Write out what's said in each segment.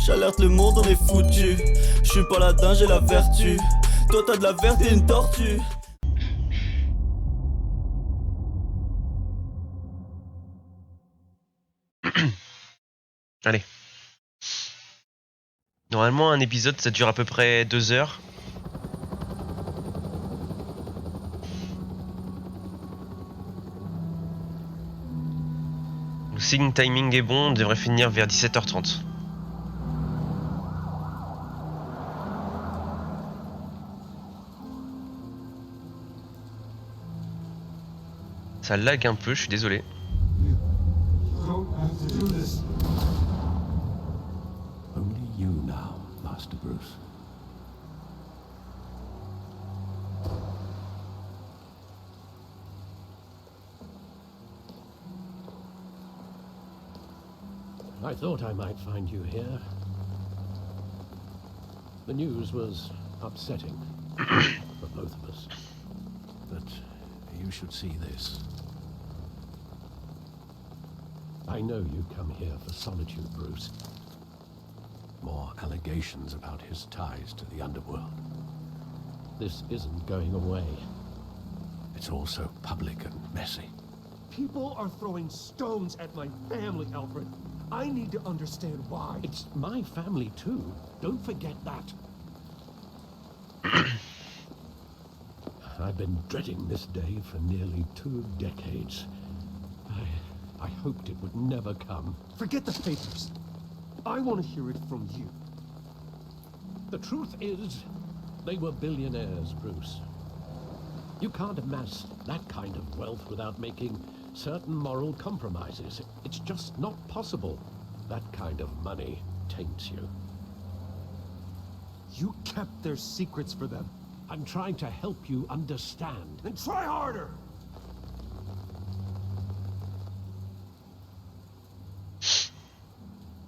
j'alerte le monde, on est foutu. Je suis paladin, j'ai la vertu. Toi t'as de la verte et une tortue. Allez. Normalement, un épisode, ça dure à peu près 2 heures. Le signe timing est bon, on devrait finir vers 17h30. Ça lag un peu, je suis désolé. Only you now, Master Bruce. I thought I might find you here. The news was upsetting for both of us. But you should see this. I know you come here for solitude, Bruce. More allegations about his ties to the underworld. This isn't going away. It's all so public and messy. People are throwing stones at my family, Alfred. I need to understand why. It's my family too. Don't forget that. I've been dreading this day for nearly 2 decades. I hoped it would never come. Forget the papers. I want to hear it from you. The truth is, they were billionaires, Bruce. You can't amass that kind of wealth without making certain moral compromises. It's just not possible. That kind of money taints you. You kept their secrets for them. I'm trying to help you understand. Then try harder!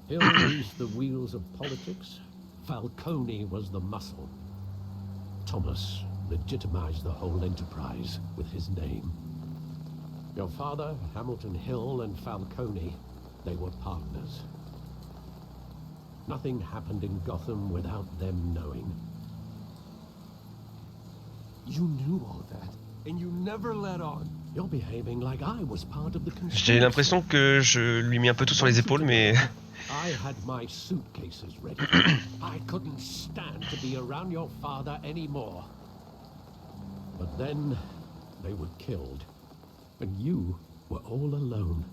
Hill greased the wheels of politics. Falcone was the muscle. Thomas legitimized the whole enterprise with his name. Your father, Hamilton Hill, and Falcone, they were partners. Nothing happened in Gotham without them knowing. You knew all that, and you never let on. You're behaving like I was part of the conspiracy. J'ai l'impression que je lui mets un peu tout sur les épaules, mais... I had my suitcases ready. I couldn't stand to be around your father anymore. But then they were killed, and you were all alone.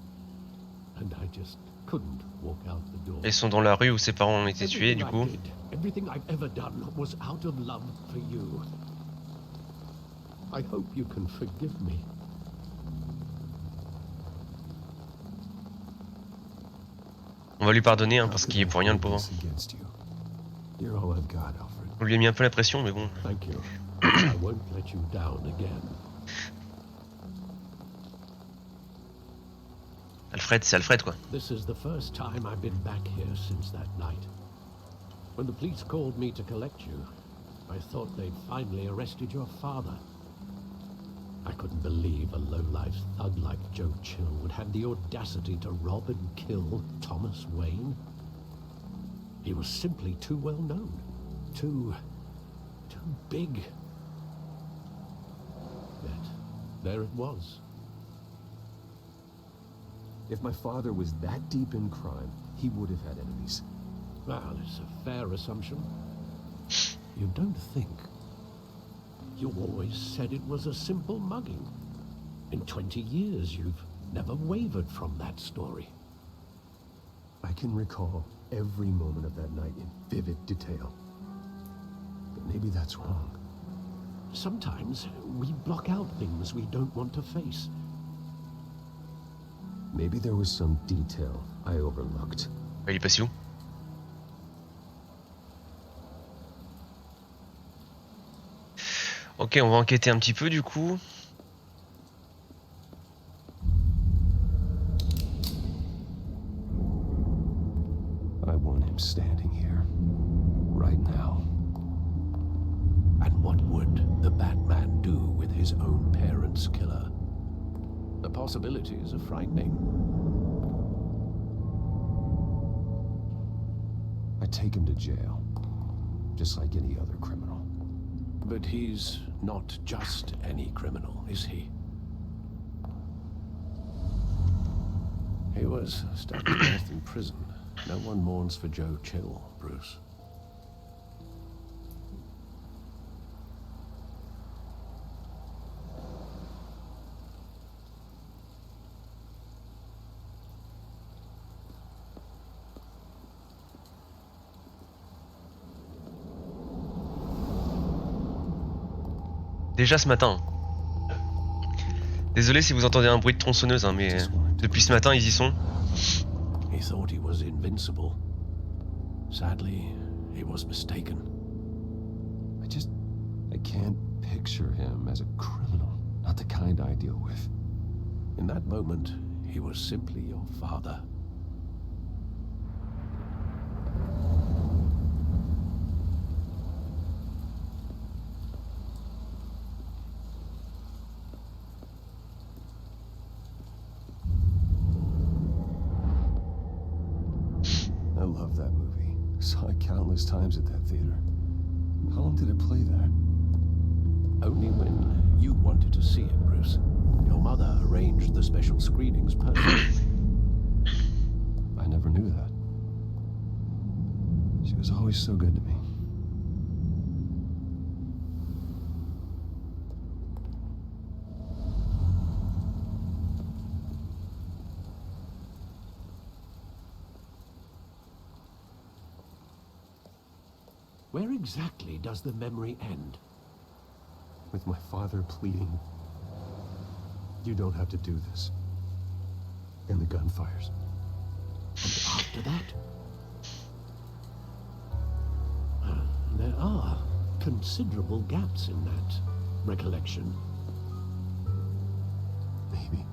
And I just couldn't walk out the door. Ils sont dans la rue où ses parents ont été tués, du coup. Everything I've ever done was out of love for you. I hope you can forgive me. On va lui pardonner, hein, parce qu'il est pour rien, le pauvre. On lui a mis un peu la pression, mais bon. Thank you. I won't let you down again. Alfred, c'est Alfred, quoi. This is the first time I've been back here since that night. When the police called me to collect you, I thought they'd finally arrested your father. I couldn't believe a low-life thug like Joe Chill would have the audacity to rob and kill Thomas Wayne. He was simply too well known. Too big. Yet, there it was. If my father was that deep in crime, he would have had enemies. Well, it's a fair assumption. You don't think. You always said it was a simple mugging. In 20 years, you've never wavered from that story. I can recall every moment of that night in vivid detail. But maybe that's wrong. Sometimes we block out things we don't want to face. Maybe there was some detail I overlooked. Il est passé où? Ok, on va enquêter un petit peu du coup. I want him standing here, right now. And what would the Batman do with his own parents' killer? The possibilities are frightening. I take him to jail, just like any other criminal. But he's not just any criminal, is he? He was stabbed to death in prison. No one mourns for Joe Chill, Bruce. Déjà ce matin. Désolé si vous entendez un bruit de tronçonneuse, hein, mais depuis ce matin ils y sont. He thought he was invincible. Sadly, he was mistaken. I can't picture him as a criminal. Not the kind I deal with. In that moment, he was simply your father. I love that movie. Saw it countless times at that theater. How long did it play there? Only when you wanted to see it, Bruce. Your mother arranged the special screenings perfectly. I never knew that. She was always so good to me. Where exactly does the memory end? With my father pleading, "You don't have to do this." And the gunfires. And after that? There are considerable gaps in that recollection. Maybe.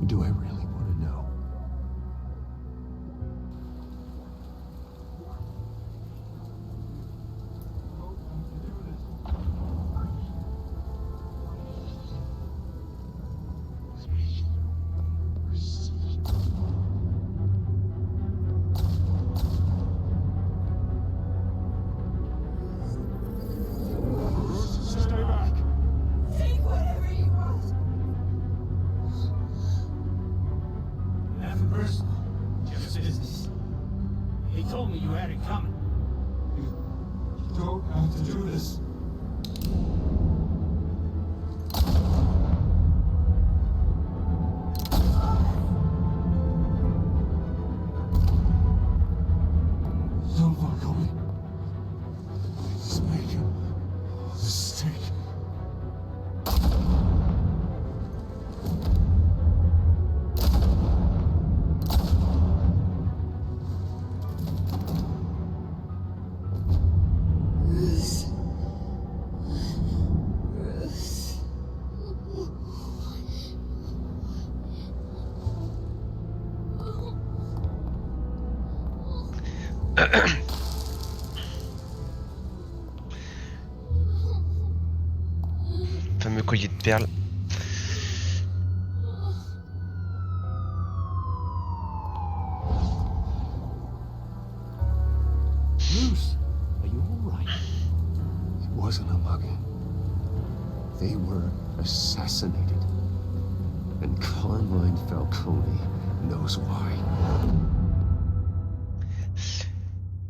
Do I really want to know? He told me you had it coming. You don't have to do this. Don't walk away. Just make a mistake. Fameux collier de perles. Bruce, are you all right? It wasn't a mugging. They were assassinated. And Carmine Falcone knows why.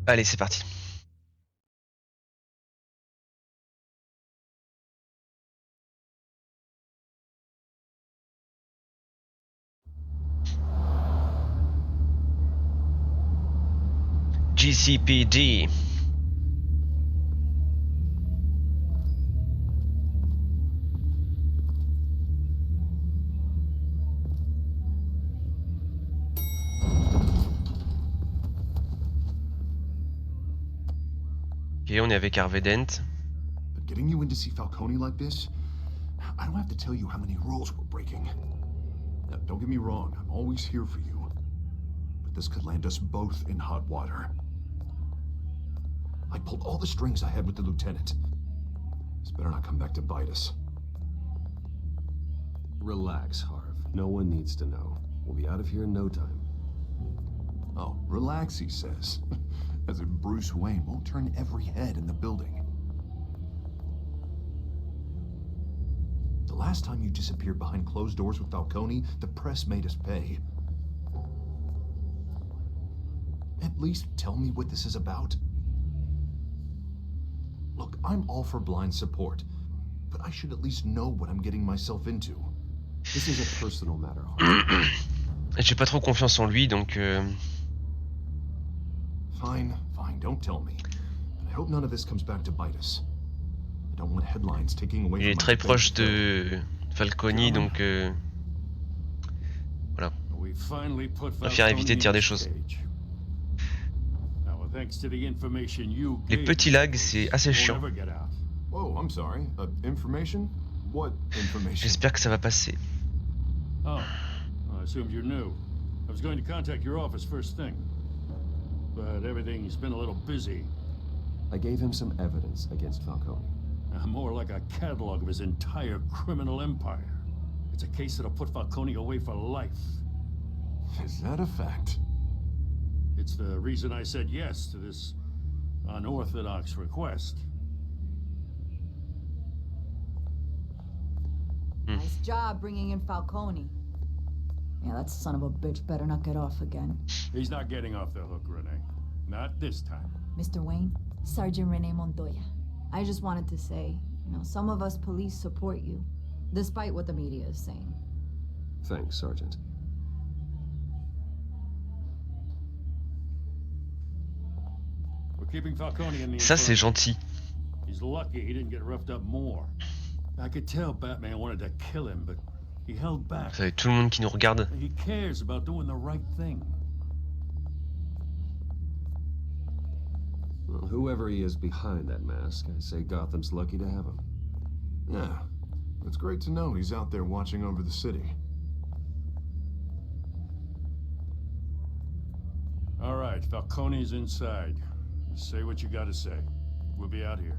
Allez, c'est parti. GCPD. Ok, on est avec Harvey Dent. But getting you in to see Falcone like this, I don't have to tell you how many rules we're breaking. Now, don't get me wrong, I'm always here for you. But this could land us both in hot water. I pulled all the strings I had with the lieutenant. This better not come back to bite us. Relax, Harv. No one needs to know. We'll be out of here in no time. Oh, relax, he says. As if Bruce Wayne won't turn every head in the building. The last time you disappeared behind closed doors with Falcone, the press made us pay. At least tell me what this is about. Look, I'm all for blind support, but I should at least know what I'm getting myself into. This is a personal matter, Harvey. J'ai pas trop confiance en lui, donc Fine, don't tell me. But I hope none of this comes back to bite us. I don't want headlines taking away il from est my très faith. proche de Falcone, donc voilà. We finally put On va faire éviter de dire des choses. Thanks to the information you Les gave, petits lags, c'est assez we'll chiant. never get out. Oh, I'm sorry. Information? What information? J'espère que ça va passer. Oh, I assumed you knew. I was going to contact your office first thing, but everything's been a little busy. I gave him some evidence against Falcone. More like a catalog of his entire criminal empire. It's a case that'll put Falcone away for life. Is that a fact? It's the reason I said yes to this unorthodox request. Nice job bringing in Falcone. Yeah, that son of a bitch better not get off again. He's not getting off the hook, Renee. Not this time. Mr. Wayne, Sergeant Rene Montoya. I just wanted to say, some of us police support you, despite what the media is saying. Thanks, Sergeant. We're keeping Falcone in the Ça, c'est infirmary. gentil. He's lucky he didn't get roughed up more. I could tell Batman wanted to kill him, but he held back. Vous savez, tout le monde qui nous regarde. He cares about doing the right thing. Well, whoever he is behind that mask, I say Gotham's lucky to have him. Yeah. It's great to know he's out there watching over the city. All right, Falcone's inside. Say what you gotta say. We'll be out here.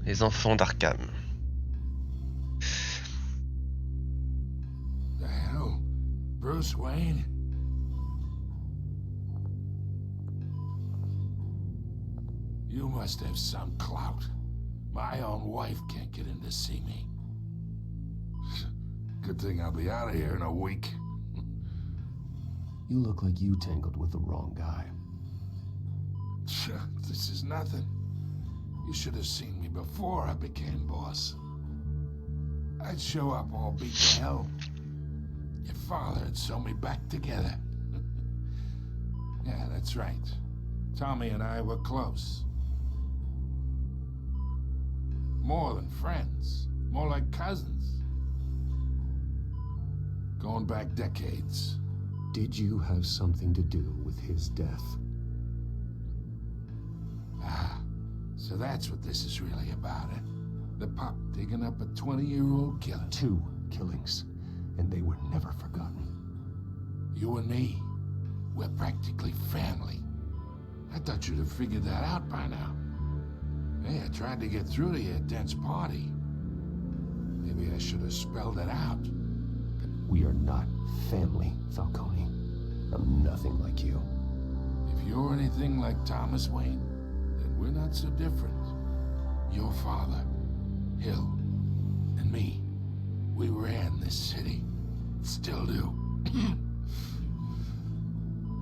Les enfants d'Arkham. The hell? Bruce Wayne? You must have some clout. My own wife can't get in to see me. Good thing I'll be out of here in a week. You look like you tangled with the wrong guy. This is nothing. You should have seen me before I became boss. I'd show up all beat to hell. Your father had sewn me back together. Yeah, that's right. Tommy and I were close. More than friends. More like cousins. Going back decades. Did you have something to do with his death? Ah, so that's what this is really about, eh? The pup digging up a 20-year-old killer. 2 killings, and they were never forgotten. You and me, we're practically family. I thought you'd have figured that out by now. Hey, I tried to get through to your dense party. Maybe I should have spelled it out. We are not family, Falcone. I'm nothing like you. If you're anything like Thomas Wayne, then we're not so different. Your father, Hill, and me, we ran this city. Still do.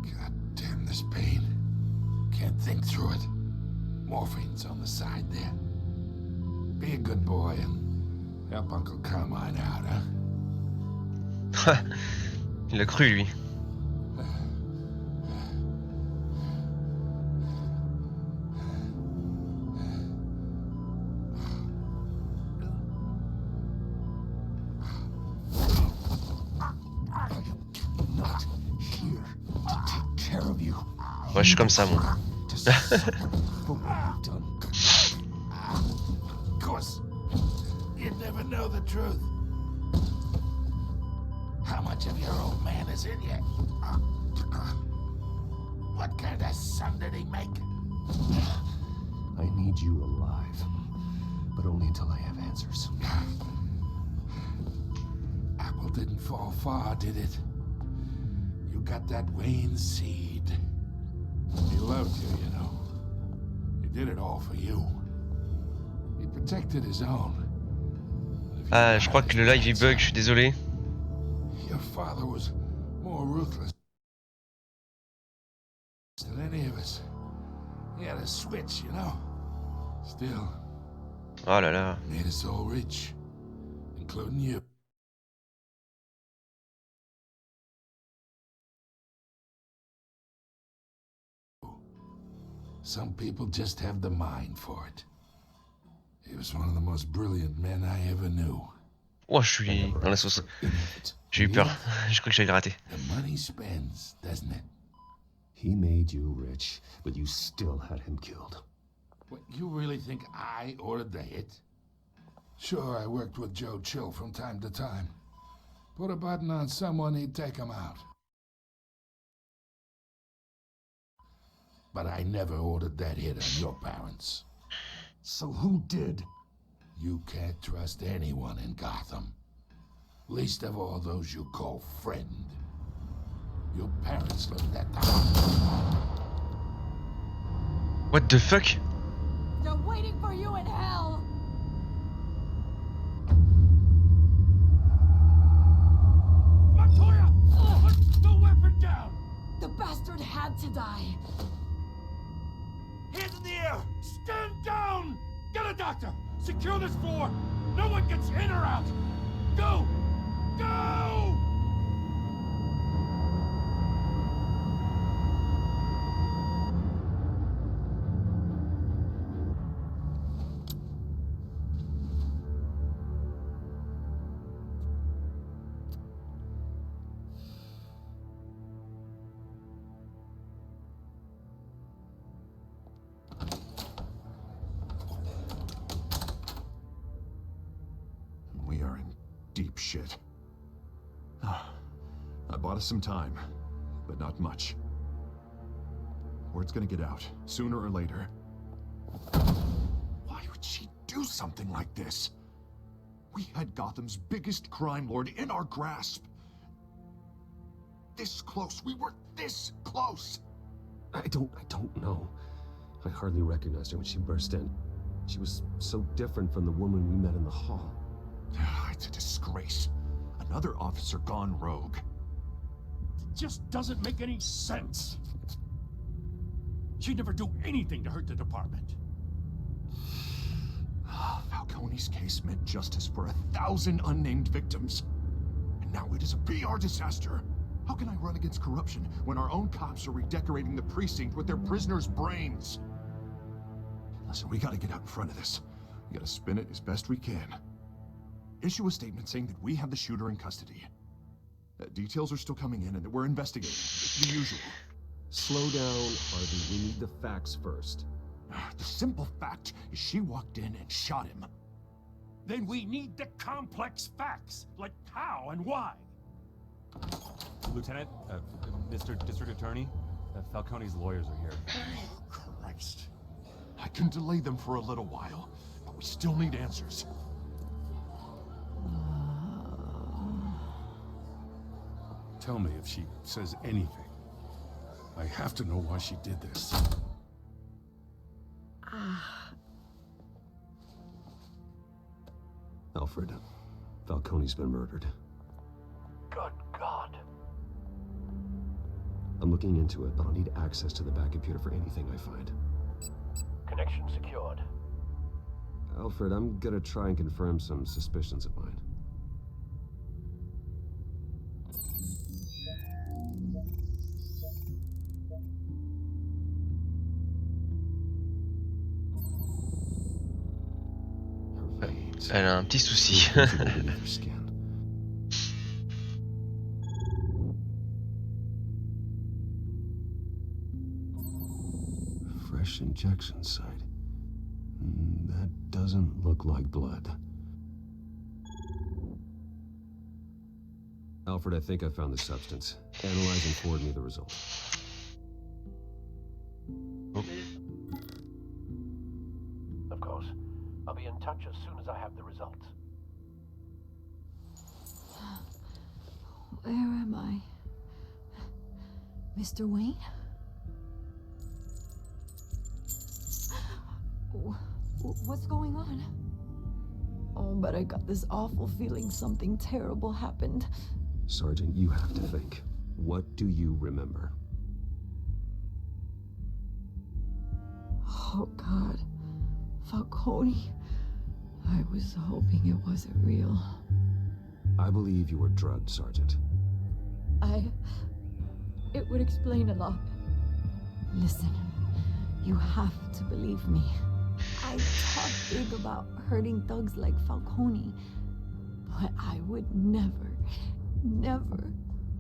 God damn this pain. Can't think through it. Morphine's on the side there. Be a good boy and help Uncle Carmine out, huh? Il a cru, lui. Not here to take care of you. Moi, je suis comme ça, moi. To suffer for what you've done. force. You'd never know the truth. How much of your old man is in you? What kind of son did he make? I need you alive, but only until I have answers. Apple didn't fall far, did it? You got that Wayne seed. He loved you, you know. He did it all for you. He protected his own. Ah, je crois que le live il bug, je suis désolé. Your father was more ruthless than any of us. He had a switch, you know. Still, Oh là là. made us all rich, including you. Some people just have the mind for it. He was one of the most brilliant men I ever knew. Oh, je suis dans la sauce. J'ai eu peur. Je crois que j'allais le rater. The money spends, doesn't it? He made you rich, but you still had him killed. What, you really think I ordered the hit? Sure, I worked with Joe Chill from time to time. Put a button on someone, he'd take him out. But I never ordered that hit on your parents. So who did? You can't trust anyone in Gotham. Least of all those you call friend. Your parents looked at the What the fuck? They're waiting for you in hell! Montoya! Put the weapon down! The bastard had to die. Hands in the air! Stand down! Get a doctor! Secure this floor! No one gets in or out! Go! Go! We are in deep shit. I bought us some time, but not much. Word's gonna get out, sooner or later. Why would she do something like this? We had Gotham's biggest crime lord in our grasp. This close, we were this close! I don't know. I hardly recognized her when she burst in. She was so different from the woman we met in the hall. It's a disgrace. Another officer gone rogue. It just doesn't make any sense. She'd never do anything to hurt the department. Falcone's case meant justice for 1,000 unnamed victims. And now it is a PR disaster. How can I run against corruption when our own cops are redecorating the precinct with their prisoners' brains? Listen, we gotta get out in front of this. We gotta spin it as best we can. Issue a statement saying that we have the shooter in custody. Details are still coming in and that we're investigating. The usual. Slow down, Harvey. We need the facts first. The simple fact is she walked in and shot him. Then we need the complex facts, like how and why. Lieutenant, Mr. District Attorney, Falcone's lawyers are here. Oh, Christ. I can delay them for a little while, but we still need answers. Tell me if she says anything. I have to know why she did this. Alfred, Falcone's been murdered. Good God. I'm looking into it, but I'll need access to the back computer for anything I find. Connection secured. Alfred, I'm gonna try and confirm some suspicions of mine. Elle a un petit souci. Fresh injection site. That doesn't look like blood. Alfred, I think I found the substance. Analyze and forward me the result. Of course. I'll be in touch as soon as I have the results. Where am I? Mr. Wayne? What's going on? Oh, but I got this awful feeling something terrible happened. Sergeant, you have to think. What do you remember? Oh, God. Falcone. I was hoping it wasn't real. I believe you were drugged, Sergeant. It would explain a lot. Listen, you have to believe me. I talk big about hurting thugs like Falcone, but I would never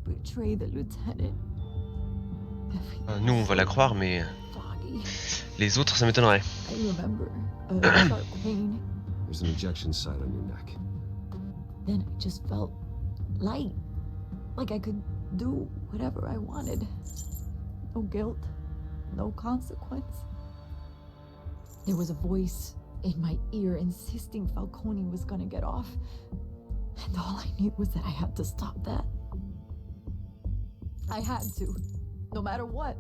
betray the lieutenant. Nous, on va la croire, mais Foggy. les autres, ça m'étonnerait. I remember a sharp pain. There's an ejection site on your neck. Then I just felt light, like I could do whatever I wanted. No guilt, no consequence. There was a voice in my ear insisting Falcone was gonna get off. And all I knew was that I had to stop that. I had to, no matter what.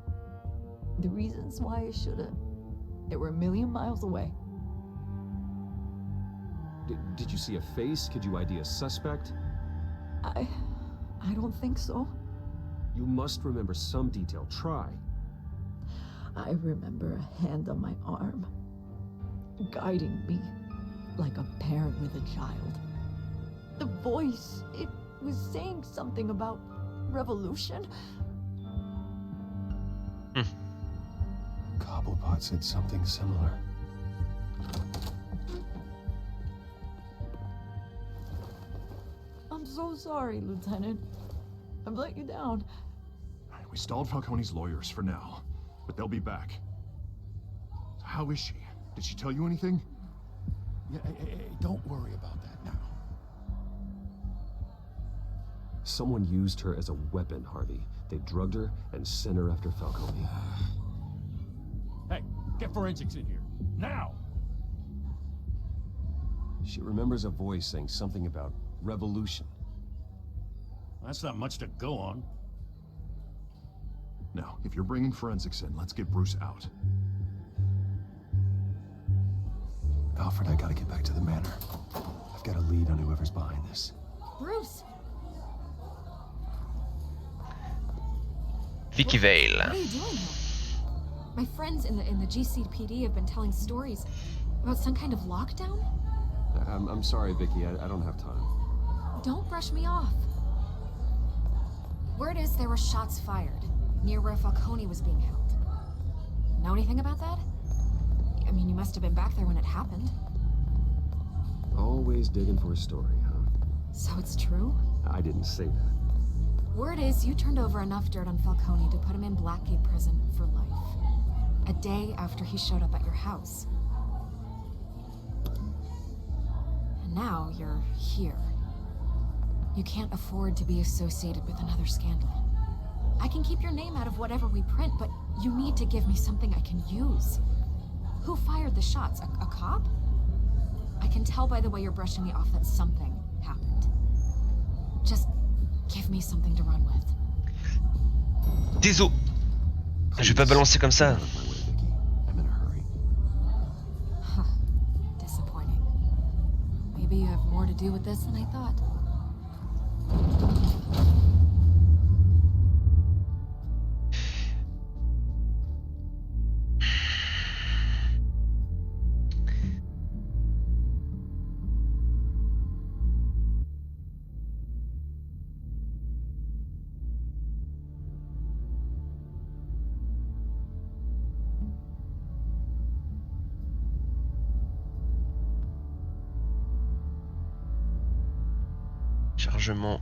The reasons why I should've, they were a million miles away. Did you see a face? Could you ID a suspect? I don't think so. You must remember some detail. Try. I remember a hand on my arm, guiding me like a parent with a child. The voice, it was saying something about revolution. Cobblepot said something similar. I'm so sorry, Lieutenant. I've let you down. We stalled Falcone's lawyers for now, but they'll be back. So how is she? Did she tell you anything? Yeah, hey, don't worry about that now. Someone used her as a weapon, Harvey. They drugged her and sent her after Falcone. Hey, get forensics in here. Now! She remembers a voice saying something about revolution. That's not much to go on. Now, if you're bringing forensics in, let's get Bruce out. Alfred, I gotta get back to the manor. I've got a lead on whoever's behind this. Bruce! Vicky Vale. What are you doing here? My friends in the GCPD have been telling stories about some kind of lockdown. I'm sorry, Vicky. I don't have time. Don't brush me off. Word is there were shots fired near where Falcone was being held. Know anything about that? I mean, you must have been back there when it happened. Always digging for a story, huh? So it's true? I didn't say that. Word is you turned over enough dirt on Falcone to put him in Blackgate Prison for life. A day after he showed up at your house. And now you're here. You can't afford to be associated with another scandal. I can keep your name out of whatever we print, but you need to give me something I can use. Who fired the shots? A cop? I can tell by the way you're brushing me off that something happened. Just give me something to run with. Désolé. Je vais pas balancer comme ça. I'm in a hurry. Huh. Disappointing. Maybe you have more to do with this than I thought. Chargement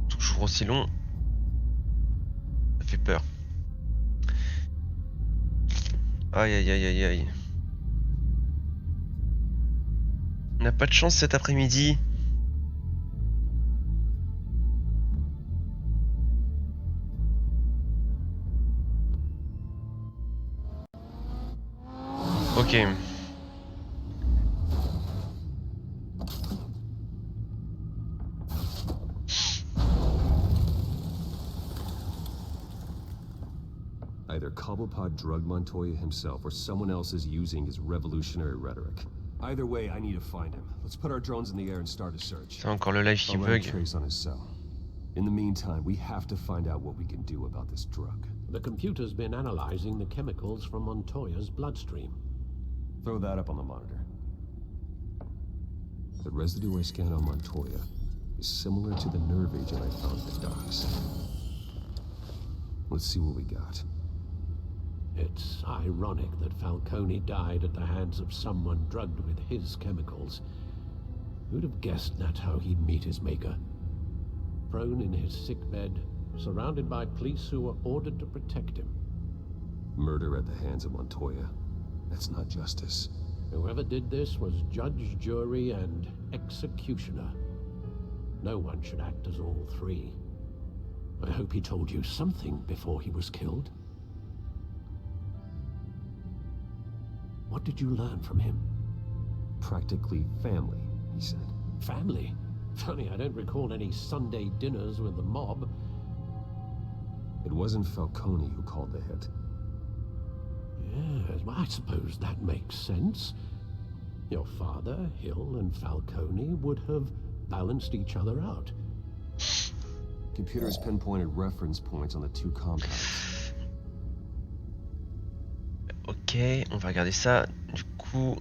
toujours aussi long. Ça fait peur. Aïe aïe aïe aïe aïe. On n'a pas de chance cet après-midi. Ok. Either Cobblepot drugged Montoya himself or someone else is using his revolutionary rhetoric. Either way, I need to find him. Let's put our drones in the air and start a search. C'est encore le live qui I'll run a bug. trace on his cell. In the meantime, we have to find out what we can do about this drug. The computer's been analyzing the chemicals from Montoya's bloodstream. Throw that up on the monitor. The residue I scanned on Montoya is similar to the nerve agent I found at the docks. Let's see what we got. It's ironic that Falcone died at the hands of someone drugged with his chemicals. Who'd have guessed that's how he'd meet his maker? Prone in his sickbed, surrounded by police who were ordered to protect him. Murder at the hands of Montoya. That's not justice. Whoever did this was judge, jury, and executioner. No one should act as all three. I hope he told you something before he was killed. What did you learn from him? Practically family, he said. Family? Funny, I don't recall any Sunday dinners with the mob. It wasn't Falcone who called the hit. Yes, well, I suppose that makes sense. Your father, Hill, and Falcone would have balanced each other out. Computers pinpointed reference points on the two compounds. Ok, on va regarder ça. Du coup,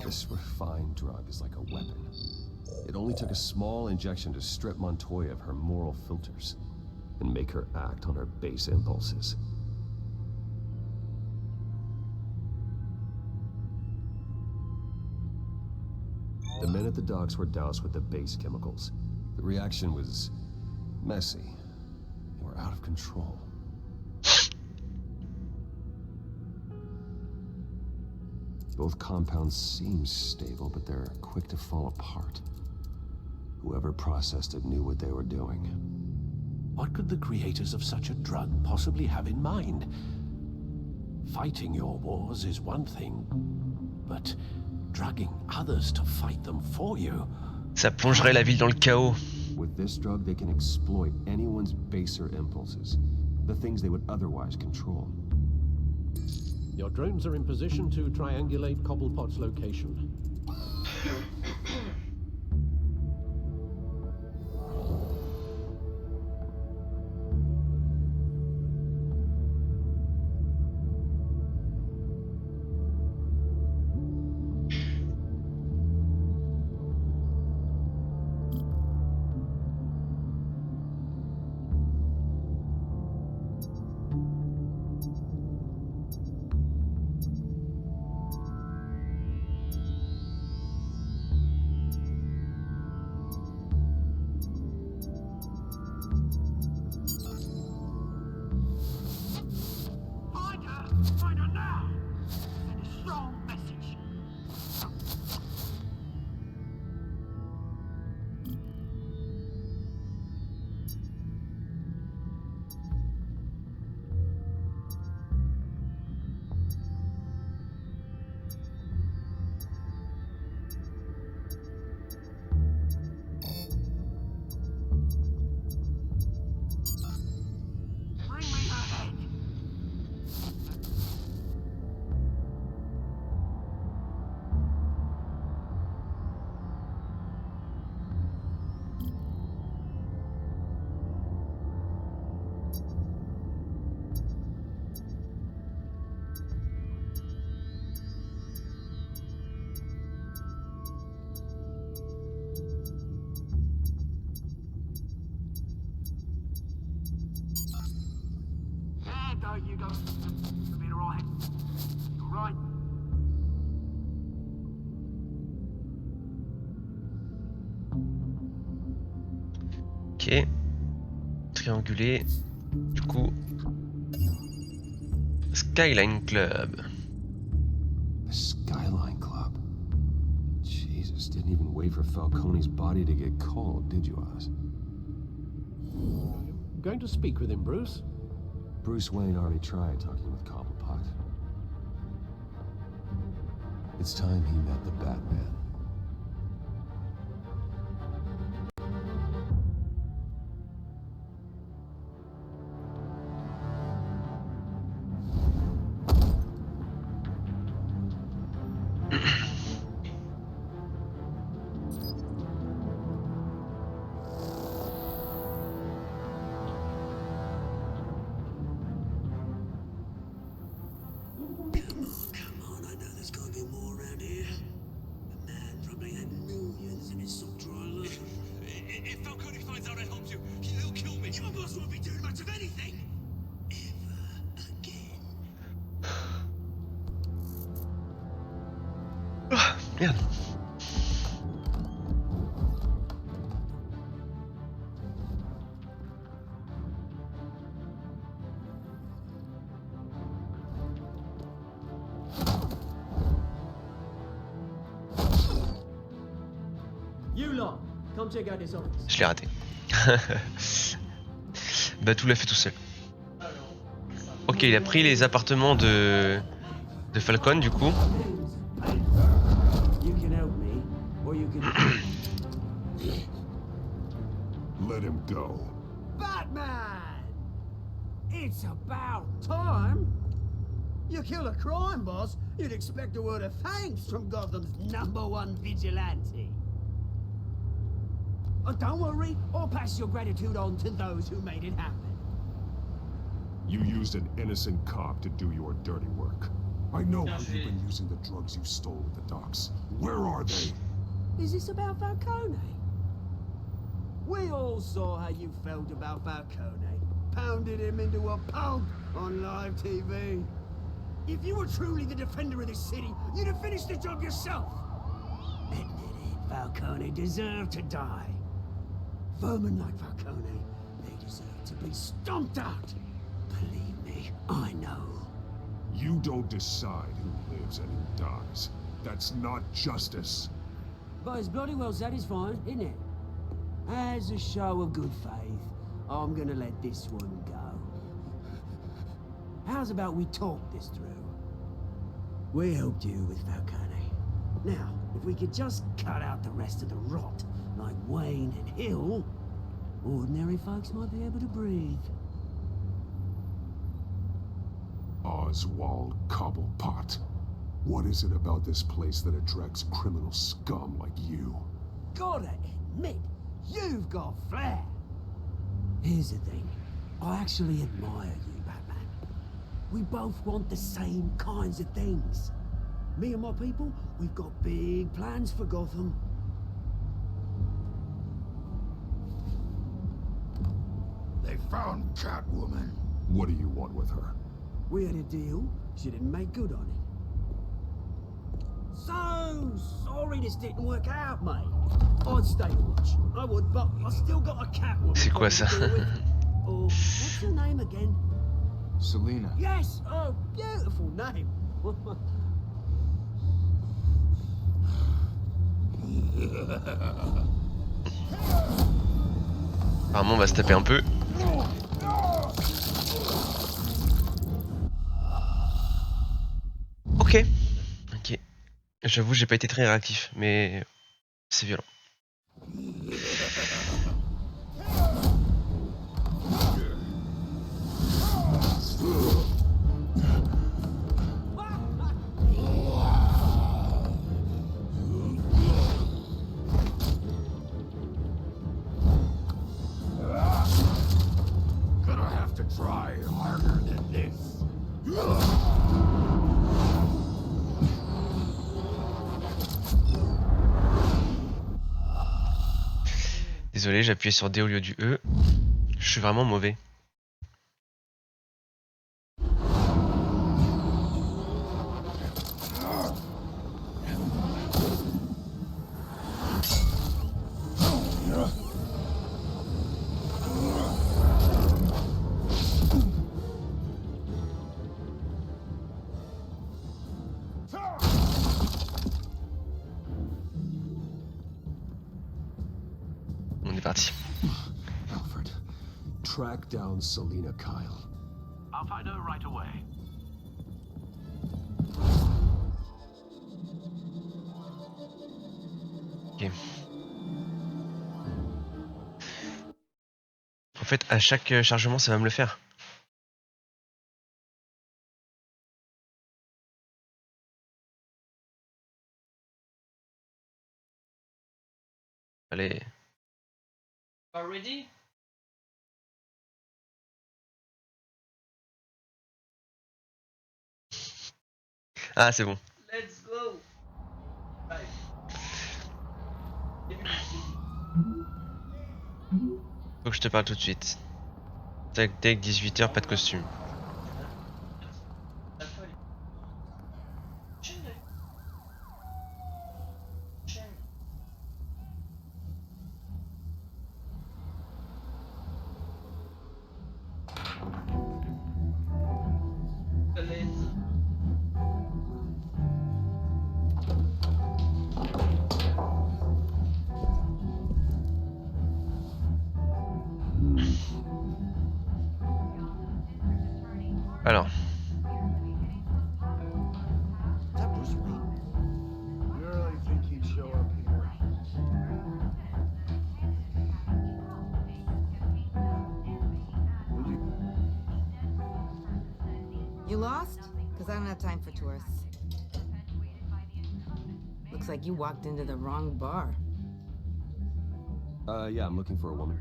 This refined drug is like a weapon. It only took a small injection to strip Montoya of her moral filters and make her act on her base impulses. The men at the docks were doused with the base chemicals. The reaction was messy. They were out of control. Both compounds seem stable, but they're quick to fall apart. Whoever processed it knew what they were doing. What could the creators of such a drug possibly have in mind? Fighting your wars is one thing, but drugging others to fight them for you. ça plongerait la ville dans le chaos. With this drug, they can exploit anyone's baser impulses, the things they would otherwise control. Your drones are in position to triangulate Cobblepot's location. Find her now! Send a strong message. Bring me her head! There you go. You'll be alright. Alright. Ok. Triangulé. Du coup. Skyline Club. The Skyline Club. Jeez. didn't even wait for Falcone's body to get cold, did you, Oz? Going to speak with him, Bruce? Bruce Wayne already tried talking with Cobblepot. It's time he met the Batman. Merde. You lot, come check out this office. Je l'ai raté. Batou l'a fait tout seul. Ok, il a pris les appartements de Falcon du coup. You can help me, or you can. Let him go. Batman! It's about time. You kill a crime boss, you'd expect a word of thanks from Gotham's #1 vigilante. Oh, don't worry, I'll pass your gratitude on to those who made it happen. You used an innocent cop to do your dirty work. I know how you've been using the drugs you stole at the docks. Where are they? Is this about Falcone? We all saw how you felt about Falcone. Pounded him into a pulp on live TV. If you were truly the defender of this city, you'd have finished the job yourself. Admit it, Falcone deserved to die. Vermin like Falcone, they deserve to be stomped out. Believe me, I know. You don't decide who lives and who dies. That's not justice. But it's bloody well satisfying, isn't it? As a show of good faith, I'm gonna let this one go. How's about we talk this through? We helped you with Falcone. Now, if we could just cut out the rest of the rot, like Wayne and Hill, ordinary folks might be able to breathe. Oswald Cobblepot. What is it about this place that attracts criminal scum like you? Gotta admit, you've got flair. Here's the thing. I actually admire you, Batman. We both want the same kinds of things. Me and my people, we've got big plans for Gotham. They found Catwoman. What do you want with her? We had a deal. She didn't make good on it. So sorry this didn't work out, mate. I'd stay to watch. I would, but I still got a Catwoman. C'est quoi ça? Oh, what's her name again? Selena. Yes! Oh, beautiful name. Apparemment on va se taper un peu. Ok. Ok. J'avoue j'ai pas été très réactif, mais c'est violent. Gonna have to try harder than this. Désolé, j'ai appuyé sur D au lieu du E. Je suis vraiment mauvais. parti. Alfred, track down Selina Kyle. I'll find her right away. Ok. En fait, à chaque chargement, ça va me le faire. Allez. Already? Ah, c'est bon. Let's go. Faut que je te parle tout de suite. Tac, tac, 18h, pas de costume. Alors. That was Wayne. You really think he'd show up here? You lost? Because I don't have time for tourists. Looks like you walked into the wrong bar. Yeah, I'm looking for a woman.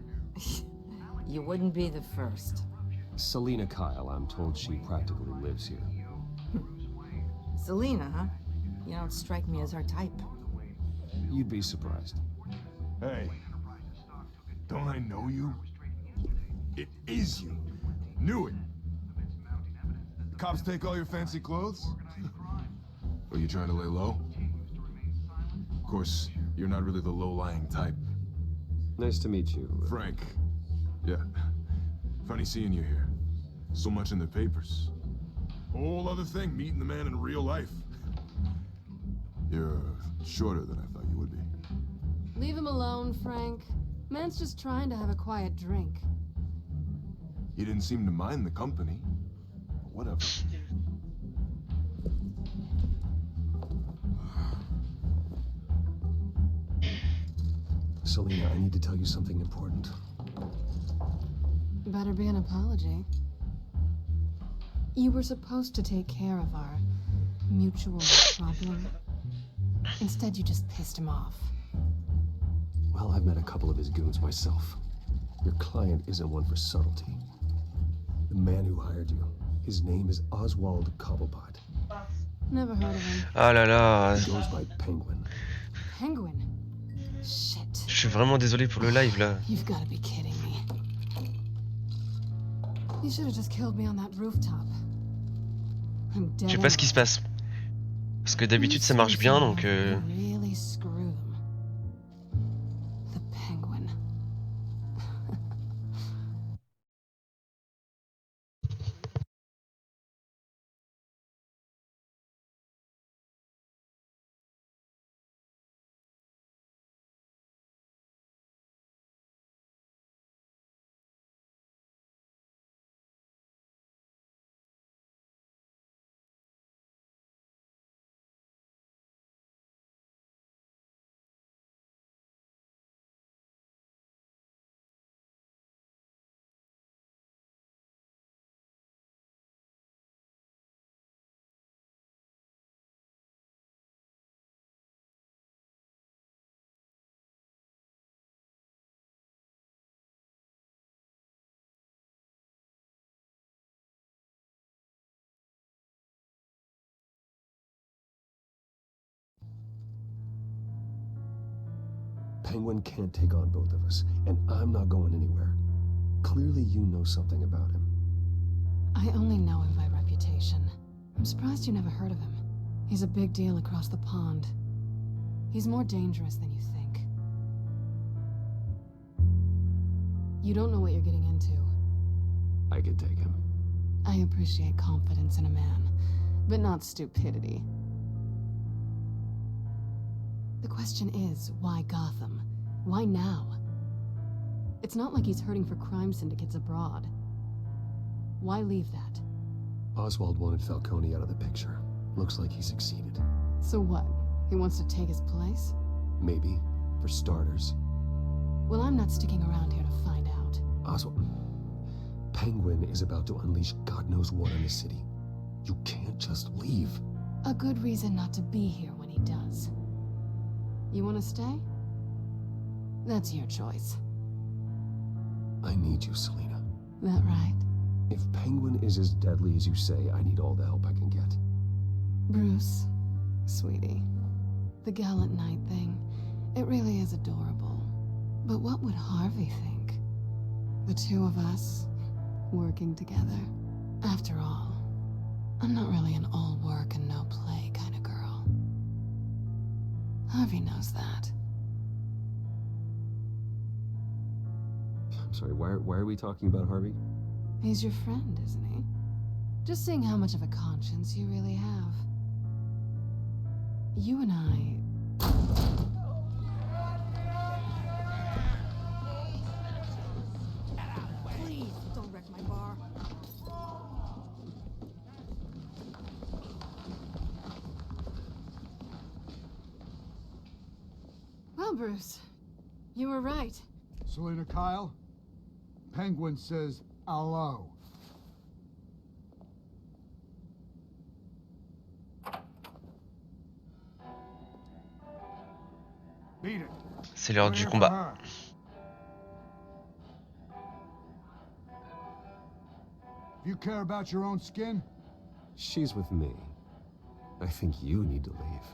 You wouldn't be the first. Selina Kyle, I'm told she practically lives here. Selena, huh? You don't strike me as her type. You'd be surprised. Hey, don't I know you? It is you. Knew it. Cops take all your fancy clothes? Are you trying to lay low? Of course, you're not really the low-lying type. Nice to meet you. Frank. Yeah. Funny seeing you here. So much in the papers. Whole other thing, meeting the man in real life. You're shorter than I thought you would be. Leave him alone, Frank. Man's just trying to have a quiet drink. He didn't seem to mind the company. But whatever. Selina, I need to tell you something important. Better be an apology. You were supposed to take care of our mutual problem. Instead, you just pissed him off. Well, I've met a couple of his goons myself. Your client isn't one for subtlety. The man who hired you, his name is Oswald Cobblepot. Never heard of him. Ah là là. He goes by Penguin. Penguin? Shit. Je suis vraiment désolé pour le live là. You've got to be kidding me. You should have just killed me on that rooftop. I'm dead. Je sais pas ce qui se passe. Parce que d'habitude ça marche bien donc Really screw them. The Penguin. Penguin can't take on both of us, and I'm not going anywhere. Clearly you know something about him. I only know him by reputation. I'm surprised you never heard of him. He's a big deal across the pond. He's more dangerous than you think. You don't know what you're getting into. I could take him. I appreciate confidence in a man, but not stupidity. The question is, why Gotham? Why now? It's not like he's hurting for crime syndicates abroad. Why leave that? Oswald wanted Falcone out of the picture. Looks like he succeeded. So what? He wants to take his place? Maybe, for starters. Well, I'm not sticking around here to find out. Oswald... Penguin is about to unleash God knows what in the city. You can't just leave. A good reason not to be here when he does. You want to stay? That's your choice. I need you, Selina. That right? If Penguin is as deadly as you say, I need all the help I can get. Bruce, sweetie, the gallant knight thing, it really is adorable. But what would Harvey think? The two of us, working together. After all, I'm not really an all work and no play kind of girl. Harvey knows that. I'm sorry, why are we talking about Harvey? He's your friend, isn't he? Just seeing how much of a conscience you really have. You and I... Please, don't wreck my bar. Well, Bruce, you were right. Selina Kyle, Penguin says hello. Beat it. C'est l'heure du combat. You care about your own skin? She's with me. I think you need to leave.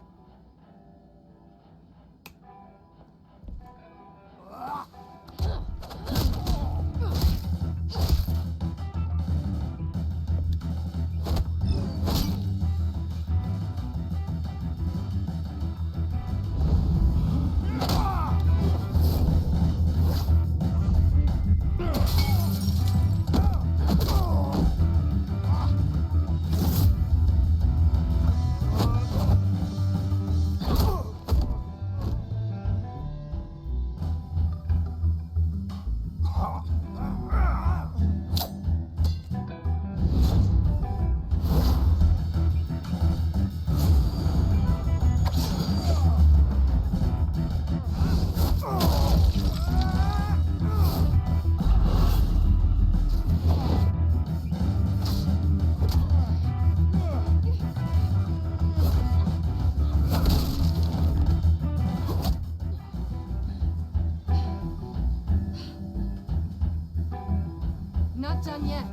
Not done yet.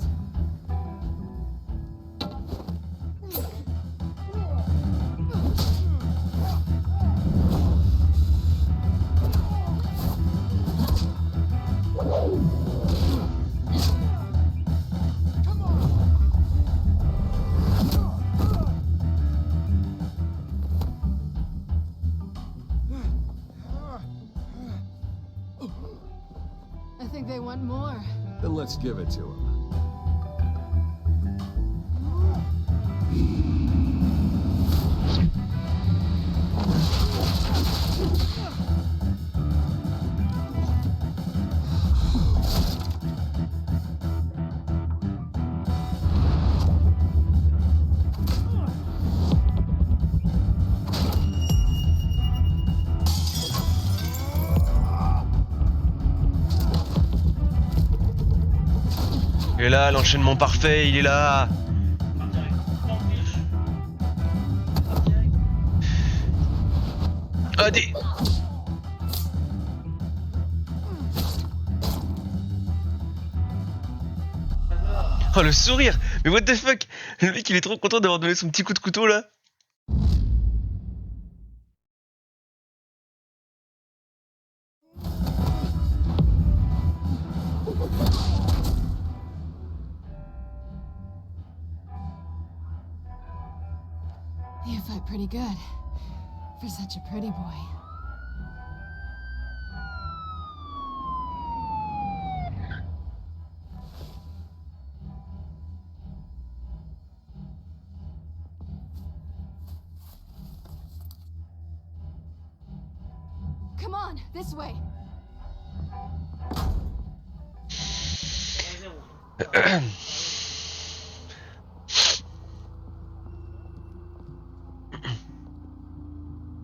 I think they want more. Then let's give it to him. Il est là, l'enchaînement parfait, il est là. Allez. Oh le sourire. Mais what the fuck. Le mec il est trop content d'avoir donné son petit coup de couteau là. You fight pretty good for such a pretty boy. Come on, this way.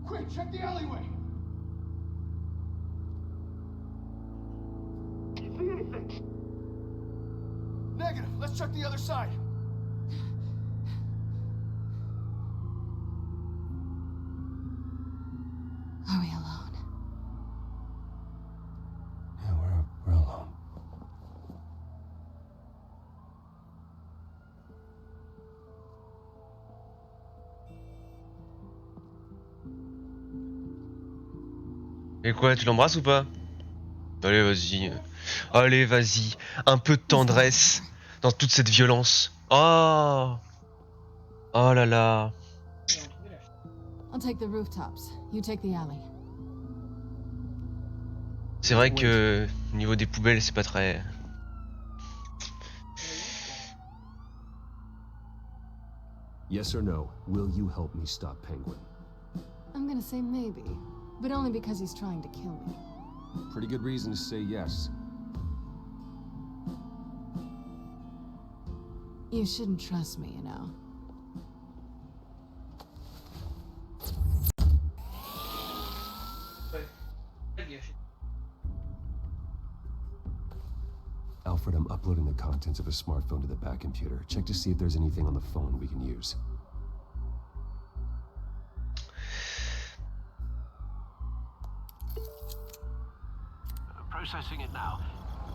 Quick, check the alleyway. See anything? Negative. Let's check the other side. Are we alone? Yeah, we're alone. Et quoi, tu l'embrasses ou pas? Allez, vas-y. Allez, vas-y. Un peu de tendresse dans toute cette violence. Oh! Oh là là. I'll take the rooftops. You take the alley. C'est vrai que au niveau des poubelles, c'est pas très... Yes or no, will you help me stop Penguin? I'm gonna say maybe, but only because he's trying to kill me. Pretty good reason to say yes. You shouldn't trust me, you know. Alfred, I'm uploading the contents of a smartphone to the back computer. Check to see if there's anything on the phone we can use. Processing it now.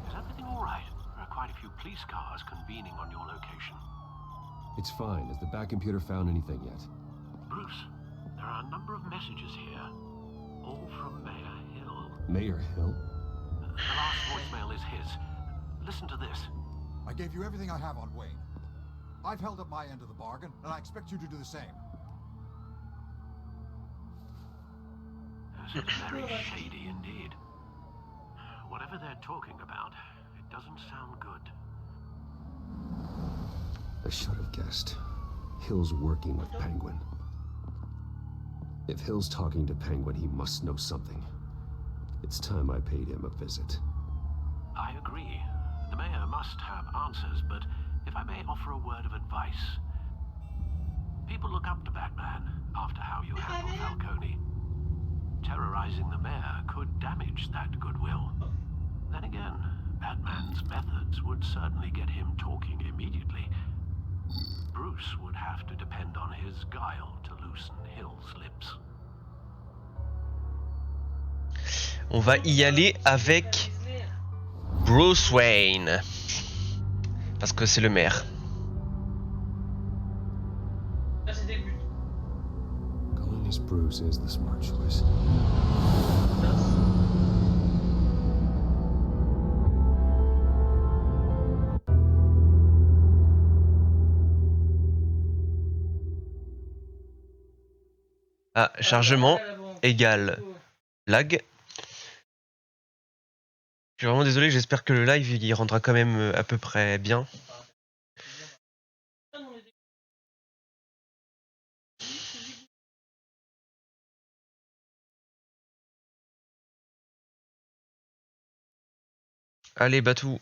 Is everything all right? There are quite a few police cars convening on your location. It's fine. Has the back computer found anything yet? Bruce, there are a number of messages here, all from Mayor Hill. Mayor Hill? The last voicemail is his. Listen to this. I gave you everything I have on Wayne. I've held up my end of the bargain, and I expect you to do the same. This is very shady indeed. Whatever they're talking about, it doesn't sound good. I should have guessed. Hill's working with Penguin. If Hill's talking to Penguin, he must know something. It's time I paid him a visit. I agree. The mayor must have answers, but if I may offer a word of advice. People look up to Batman after how you handled Falcone. Terrorizing the mayor could damage that goodwill. Then again, Batman's methods would certainly get him talking immediately. Bruce would have to depend on his guile to loosen Hill's lips. On va y aller avec Bruce Wayne. Parce que c'est le maire. Going as Bruce is the smart choice. Ah, chargement égale lag. Je suis vraiment désolé, j'espère que le live il rendra quand même à peu près bien. Allez, Batou.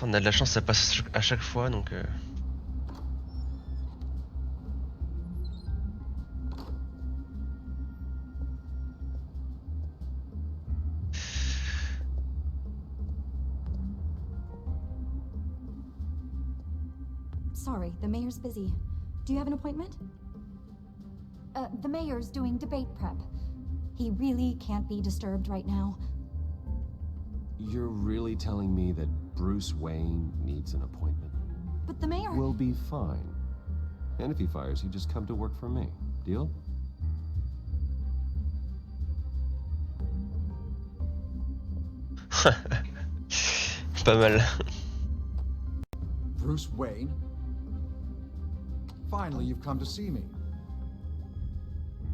On a de la chance, ça passe à chaque fois donc. Sorry, the mayor's busy. Do you have an appointment? The mayor's doing debate prep. He really can't be disturbed right now. You're really telling me that Bruce Wayne needs an appointment? But the mayor... We'll be fine. And if he fires you, just come to work for me. Deal? Pas mal. Bruce Wayne? Finally, you've come to see me.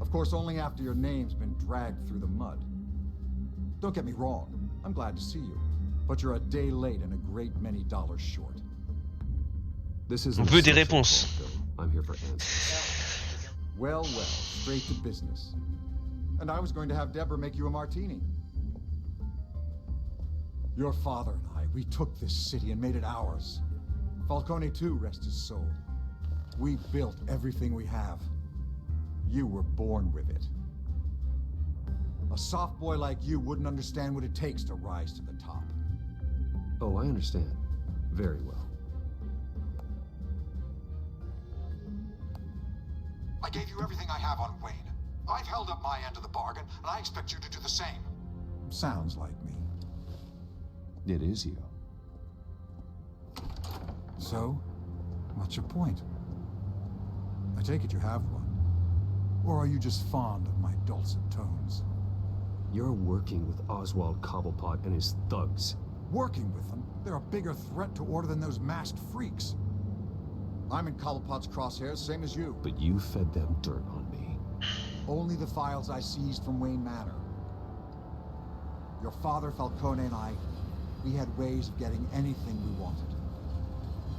Of course, only after your name's been dragged through the mud. Don't get me wrong, I'm glad to see you. But you're a day late and a great many dollars short. This is On veut des réponses. I'm here for answers. Well, straight to business. And I was going to have Deborah make you a martini. Your father and I, we took this city and made it ours. Falcone too, rest his soul. We built everything we have. You were born with it. A soft boy like you wouldn't understand what it takes to rise to the top. Oh, I understand. Very well. I gave you everything I have on Wayne. I've held up my end of the bargain, and I expect you to do the same. Sounds like me. It is you. So, what's your point? I take it you have one. Or are you just fond of my dulcet tones? You're working with Oswald Cobblepot and his thugs. Working with them? They're a bigger threat to order than those masked freaks. I'm in Cobblepot's crosshairs, same as you. But you fed them dirt on me. Only the files I seized from Wayne Manor. Your father, Falcone, and I, we had ways of getting anything we wanted.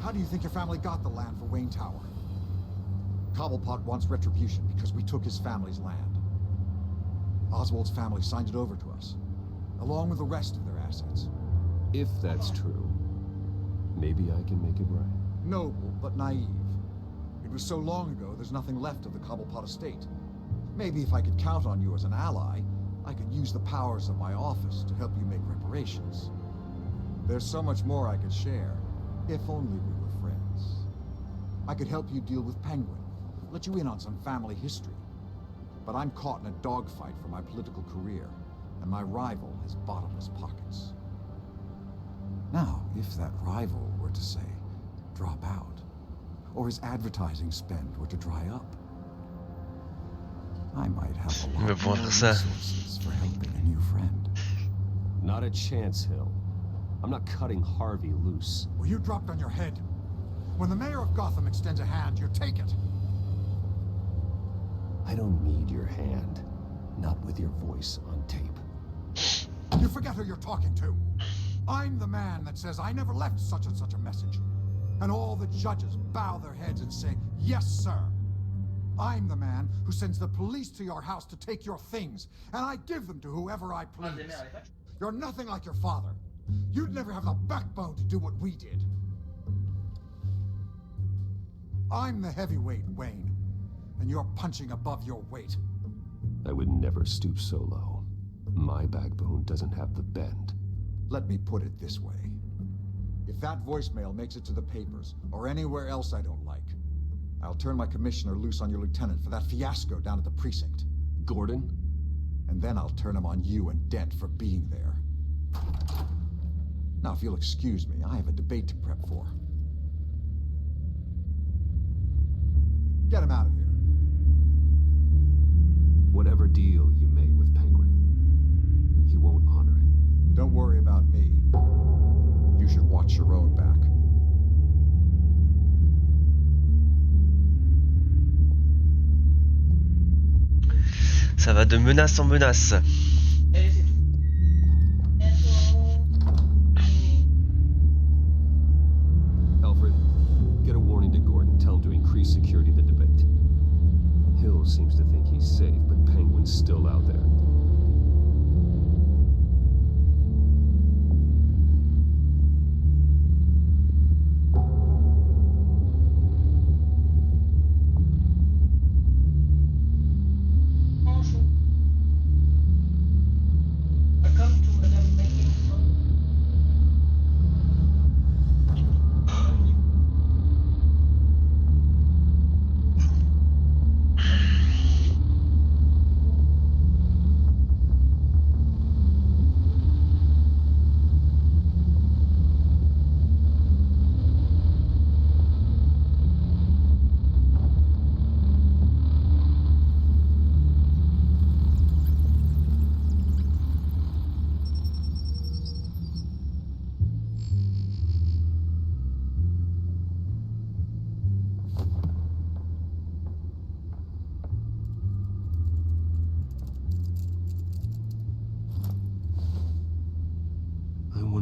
How do you think your family got the land for Wayne Tower? Cobblepot wants retribution because we took his family's land. Oswald's family signed it over to us, along with the rest of their assets. If that's true, maybe I can make it right. Noble, but naive. It was so long ago, there's nothing left of the Cobblepot estate. Maybe if I could count on you as an ally, I could use the powers of my office to help you make reparations. There's so much more I could share, if only we were friends. I could help you deal with Penguin, let you in on some family history. But I'm caught in a dogfight for my political career, and my rival has bottomless pockets. Now, if that rival were to say, drop out, or his advertising spend were to dry up, I might have a lot more resources for helping a new friend. Not a chance, Hill. I'm not cutting Harvey loose. Well, you dropped on your head. When the mayor of Gotham extends a hand, you take it. I don't need your hand. Not with your voice on tape. You forget who you're talking to. I'm the man that says I never left such and such a message. And all the judges bow their heads and say, yes, sir. I'm the man who sends the police to your house to take your things, and I give them to whoever I please. You're nothing like your father. You'd never have the backbone to do what we did. I'm the heavyweight, Wayne, and you're punching above your weight. I would never stoop so low. My backbone doesn't have the bend. Let me put it this way. If that voicemail makes it to the papers, or anywhere else I don't like, I'll turn my commissioner loose on your lieutenant for that fiasco down at the precinct. Gordon? And then I'll turn him on you and Dent for being there. Now, if you'll excuse me, I have a debate to prep for. Get him out of here. Whatever deal you made with Penguin, he won't honor it. Don't worry about me. You should watch your own back. Ça va de menace en menace. Alfred, get a warning to Gordon. Tell him to increase security at the debate. Hill seems to think he's safe, but Penguin's still out there.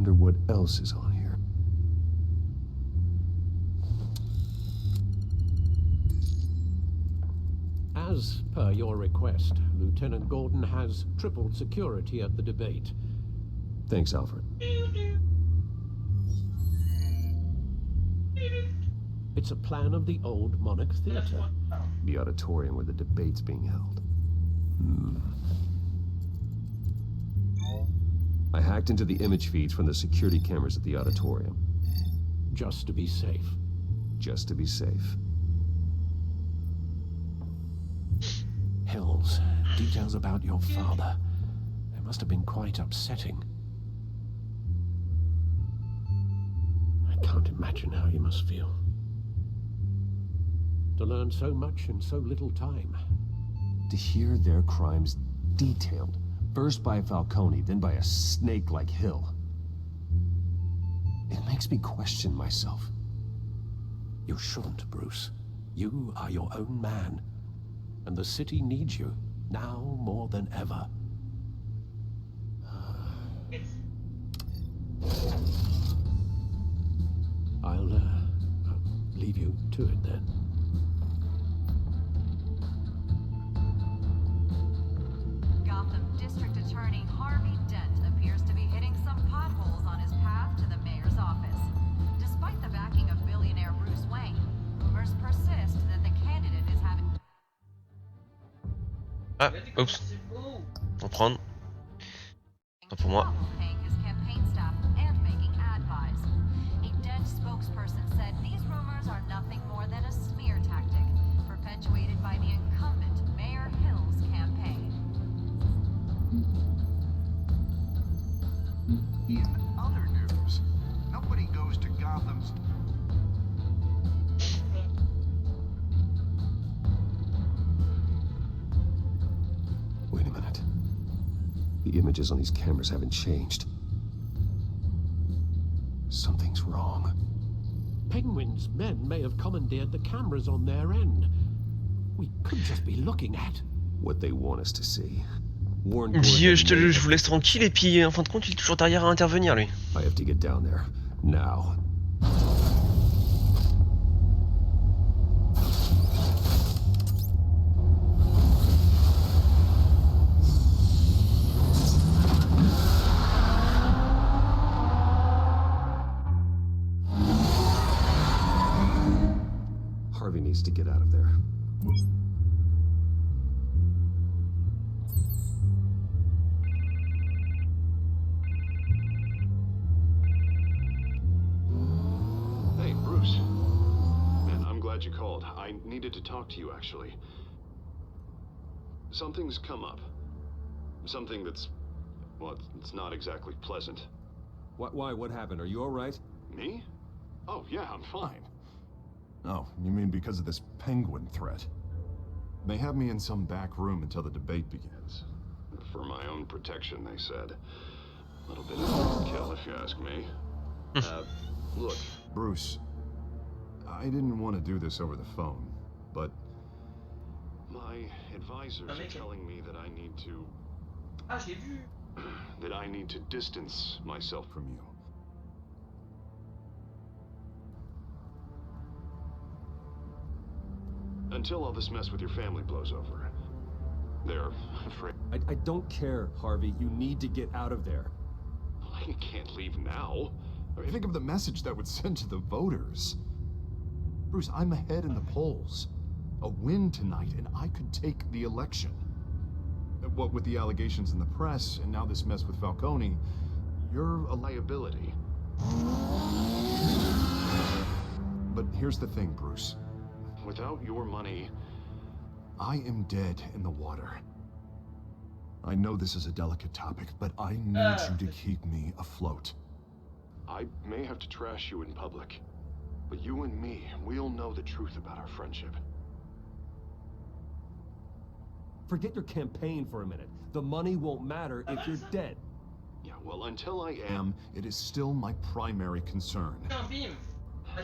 What else is on here? As per your request, Lieutenant Gordon has tripled security at the debate. Thanks, Alfred. It's a plan of the old Monarch Theatre. The auditorium where the debate's being held. I hacked into the image feeds from the security cameras at the auditorium. Just to be safe. Just to be safe. Hills, details about your father. It must have been quite upsetting. I can't imagine how you must feel. To learn so much in so little time. To hear their crimes detailed, first by Falcone, then by a snake like Hill. It makes me question myself. You shouldn't, Bruce. You are your own man. And the city needs you, now more than ever. I'll leave you to it then. Gotham District Attorney Harvey Dent appears to be hitting some potholes on his path to the mayor's office. Despite the backing of billionaire Bruce Wayne, rumors persist that the candidate is having... Ah, oups. On prendre. Tant pour moi. paying his campaign staff and making ad buys. A Dent spokesperson said these rumors are nothing more than a smear tactic perpetuated by the incumbent Mayor Hill's campaign. In other news, nobody goes to Gotham's... Wait a minute. The images on these cameras haven't changed. Something's wrong. Penguin's men may have commandeered the cameras on their end. We could just be looking at what they want us to see. Warren Dis, je vous laisse tranquille et puis en fin de compte il est toujours derrière à intervenir lui. I have to get down there now. Harvey needs to get out of there. Hey, Bruce. Man, I'm glad you called. I needed to talk to you, actually. Something's come up. Something that's... well, it's not exactly pleasant. Why? What happened? Are you alright? Me? Oh, yeah, I'm fine. Oh, you mean because of this penguin threat? They have me in some back room until the debate begins. For my own protection, they said. A little bit of overkill, if you ask me. Look, Bruce, I didn't want to do this over the phone, but... my advisors are telling me that I need to... that I need to distance myself from you. Until all this mess with your family blows over. They're afraid... I don't care, Harvey. You need to get out of there. I can't leave now. I mean, think of the message that would send to the voters. Bruce, I'm ahead in the polls. A win tonight, and I could take the election. What with the allegations in the press, and now this mess with Falcone, you're a liability. But here's the thing, Bruce. Without your money... I am dead in the water. I know this is a delicate topic, but I need you to keep me afloat. I may have to trash you in public, but you and me, we'll know the truth about our friendship. Forget your campaign for a minute. The money won't matter if you're dead. Yeah, well, until I am... it is still my primary concern.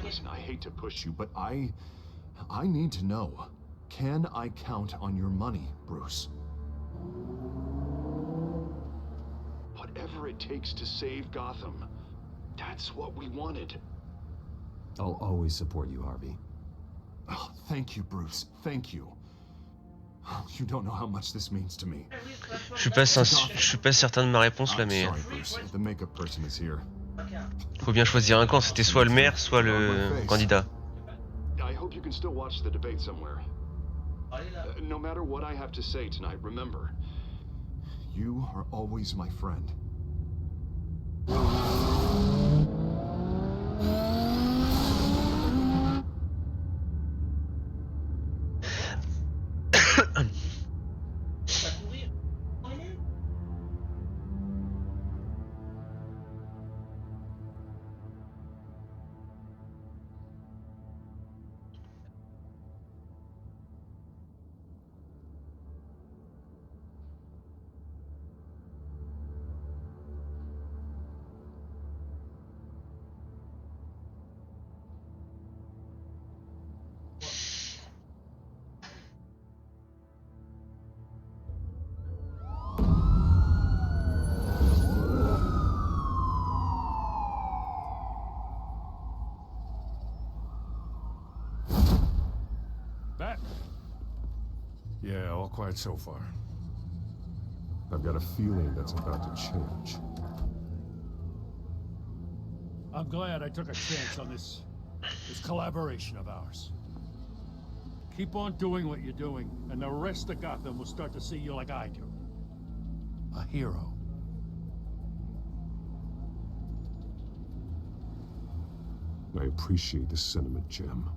Listen, I hate to push you, But I need to know. Can I count on your money, Bruce? whatever it takes to save Gotham. That's what we wanted. I'll always support you, Harvey. Oh, thank you, Bruce. Thank you. You don't know how much this means to me. Je suis pas certain de ma réponse là, mais Sorry, Bruce. The makeup person is here. faut bien choisir un camp. C'était soit le maire, soit le candidat. I hope you can still watch the debate somewhere. No matter what I have to say tonight, remember. You are always my friend. Yeah, all quiet so far. I've got a feeling that's about to change. I'm glad I took a chance on this collaboration of ours. Keep on doing what you're doing, and the rest of Gotham will start to see you like I do. A hero. I appreciate the sentiment, Jim.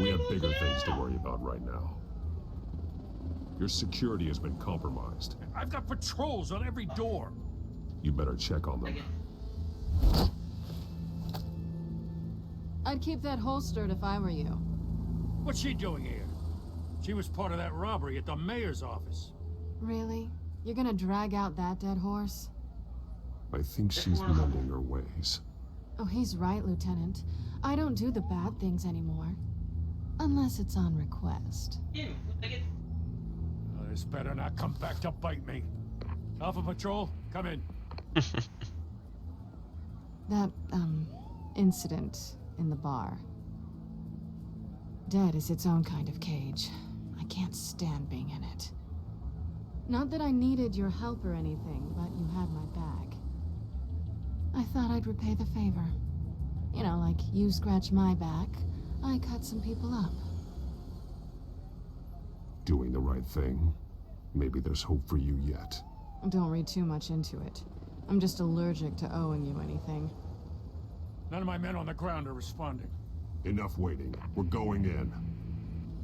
We have bigger things to worry about right now. Your security has been compromised. I've got patrols on every door. You better check on them. I'd keep that holstered if I were you. What's she doing here? She was part of that robbery at the mayor's office. Really? You're gonna drag out that dead horse? I think she's mending her ways. Oh, he's right, Lieutenant. I don't do the bad things anymore. Unless it's on request. This better not come back to bite me. Alpha Patrol, come in. That, incident in the bar. Dead is its own kind of cage. I can't stand being in it. Not that I needed your help or anything, but you had my back. I thought I'd repay the favor. You know, like you scratch my back, I cut some people up. Doing the right thing. Maybe there's hope for you yet. Don't read too much into it. I'm just allergic to owing you anything. None of my men on the ground are responding. Enough waiting. We're going in.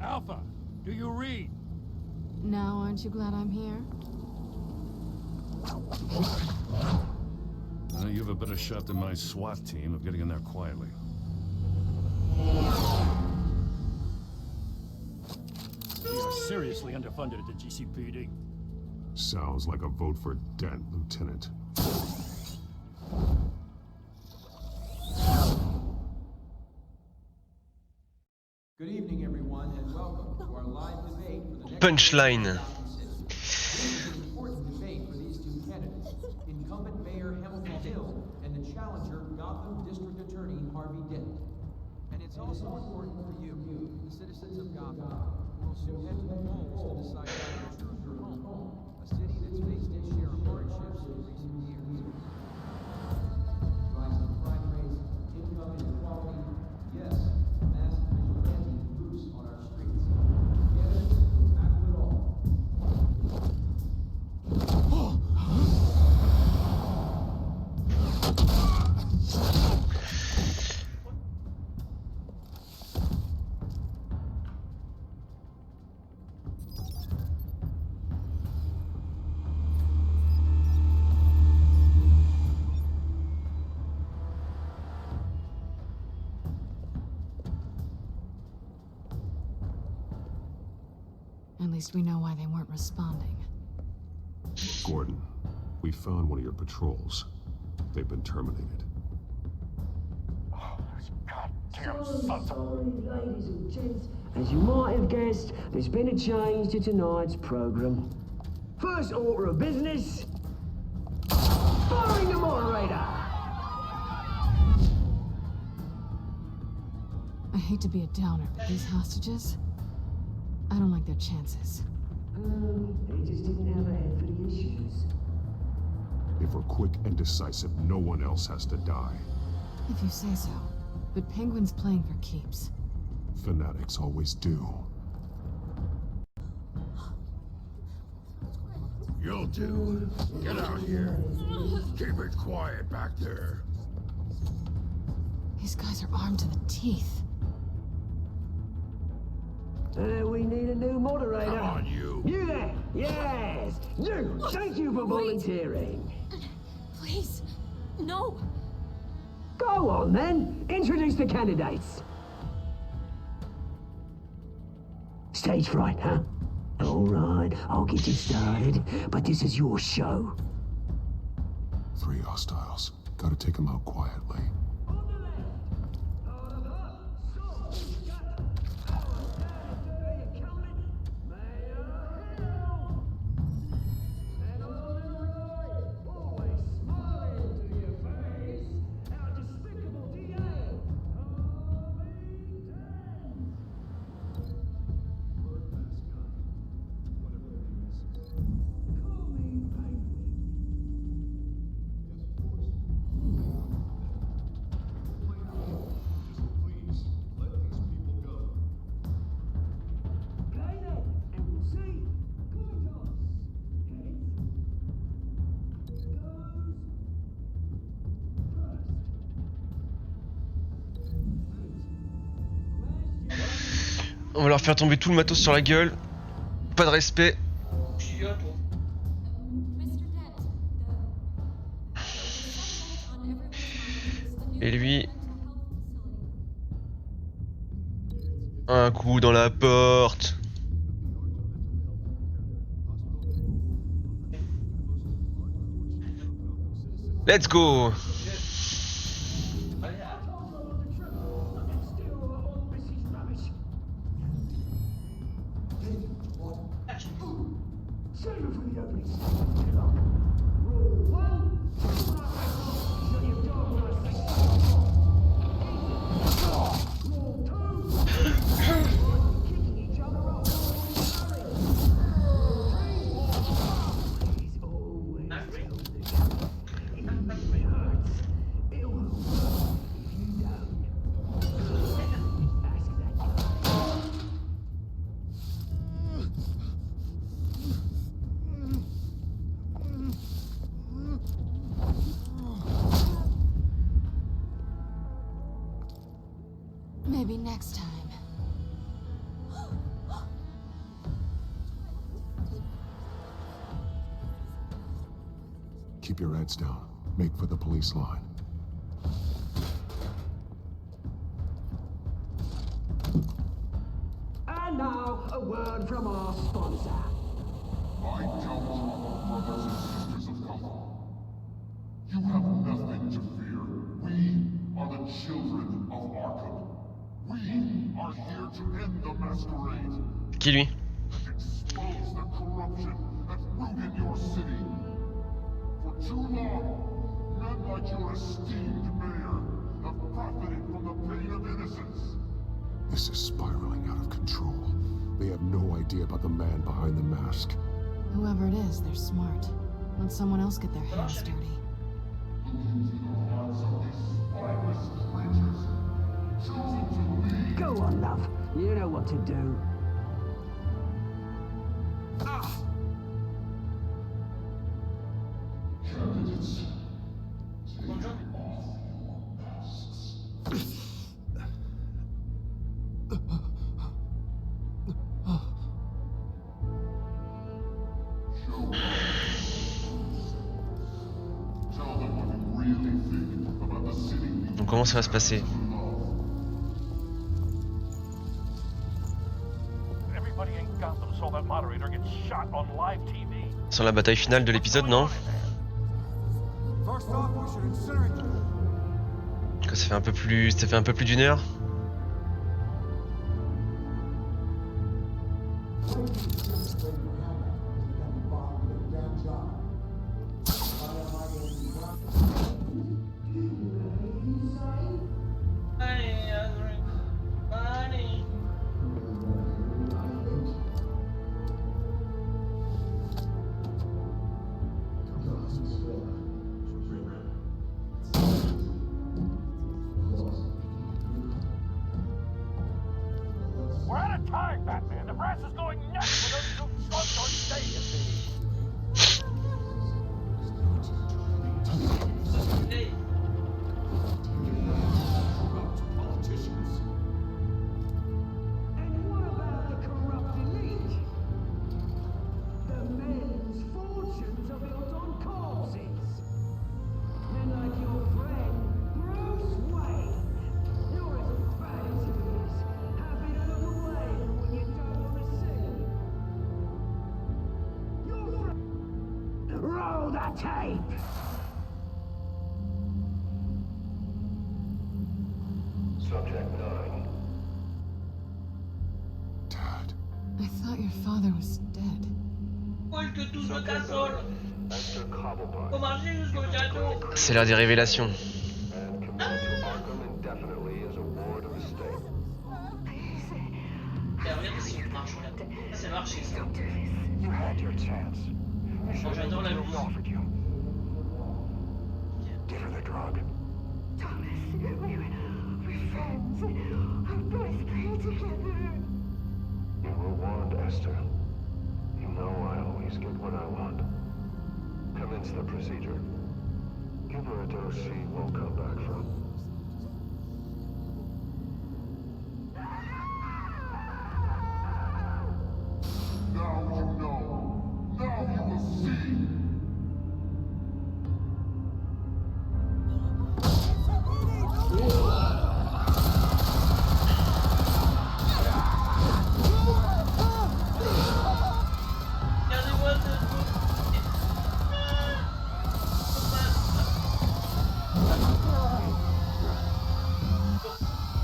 Alpha, do you read? Now, aren't you glad I'm here? You have a better shot than my SWAT team of getting in there quietly. We are seriously underfunded at the GCPD. Sounds like a vote for Dent, Lieutenant. Good evening, everyone, and welcome to our live debate for the next Punchline. This is an important debate for these two candidates, incumbent Mayor Hamilton Hill and the challenger Gotham District Attorney Harvey Dent. And it's also important for you, the citizens of Gotham, who will soon head to the polls to decide how to choose your home, a city that's faced its share of hardships in recent years. Rising crime rates, income inequality, yes, mass vigilante loose on our streets. The evidence will tackle it all. At least we know why they weren't responding. Gordon, we found one of your patrols. They've been terminated. Ladies and gents, as you might have guessed, there's been a change to tonight's program. First order of business, firing the moderator. I hate to be a downer, but these hostages, I don't like their chances. They just didn't have a head for the issues. If we're quick and decisive, no one else has to die. If you say so. But Penguin's playing for keeps. Fanatics always do. You'll do. Get out here. Keep it quiet back there. These guys are armed to the teeth. We need a new moderator. Come on, you. You there? Yes. You. Thank you for volunteering. Please, no. Go on then. Introduce the candidates. Stage fright, huh? All right, I'll get you started, but this is your show. 3 hostiles. Gotta take them out quietly. On va leur faire tomber tout le matos sur la gueule. Pas de respect. Et lui... Un coup dans la porte. Let's go. Maybe next time. Keep your heads down. Make for the police line. And now, a word from our sponsor. I tell our brothers and sisters of Gotham, you have nothing to fear. We are the children of Arkham. We are here to end the masquerade. Qui lui? And expose the corruption that rooted your city. For too long, men like your esteemed mayor have profited from the pain of innocence. This is spiraling out of control. They have no idea about the man behind the mask. Whoever it is, they're smart. Let someone else get their hands dirty. Go on, love. You know what to do. Candidates, take off your masks. Tell them what you really think about the city. Donc comment ça va se passer? Sur la bataille finale de l'épisode, non? Ça fait un peu plus, d'une heure. Roll that tape! Subject 9. I thought your father was dead. C'est l'heure des révélations. You had your chance. You should have done what we offered you. Give her the drug. Thomas, we're friends. Our boys play together. You were warned, Esther. You know I always get what I want. Commence the procedure. Give her a dose she won't come back from. Now you know. Now you will see.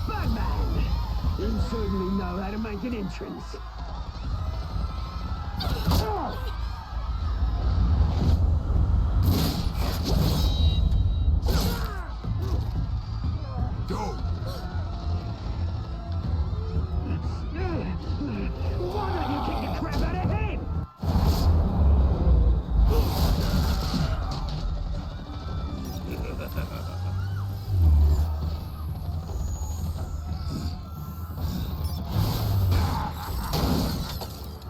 Batman! You certainly know how to make an entrance. Why don't you kick the crap out of him?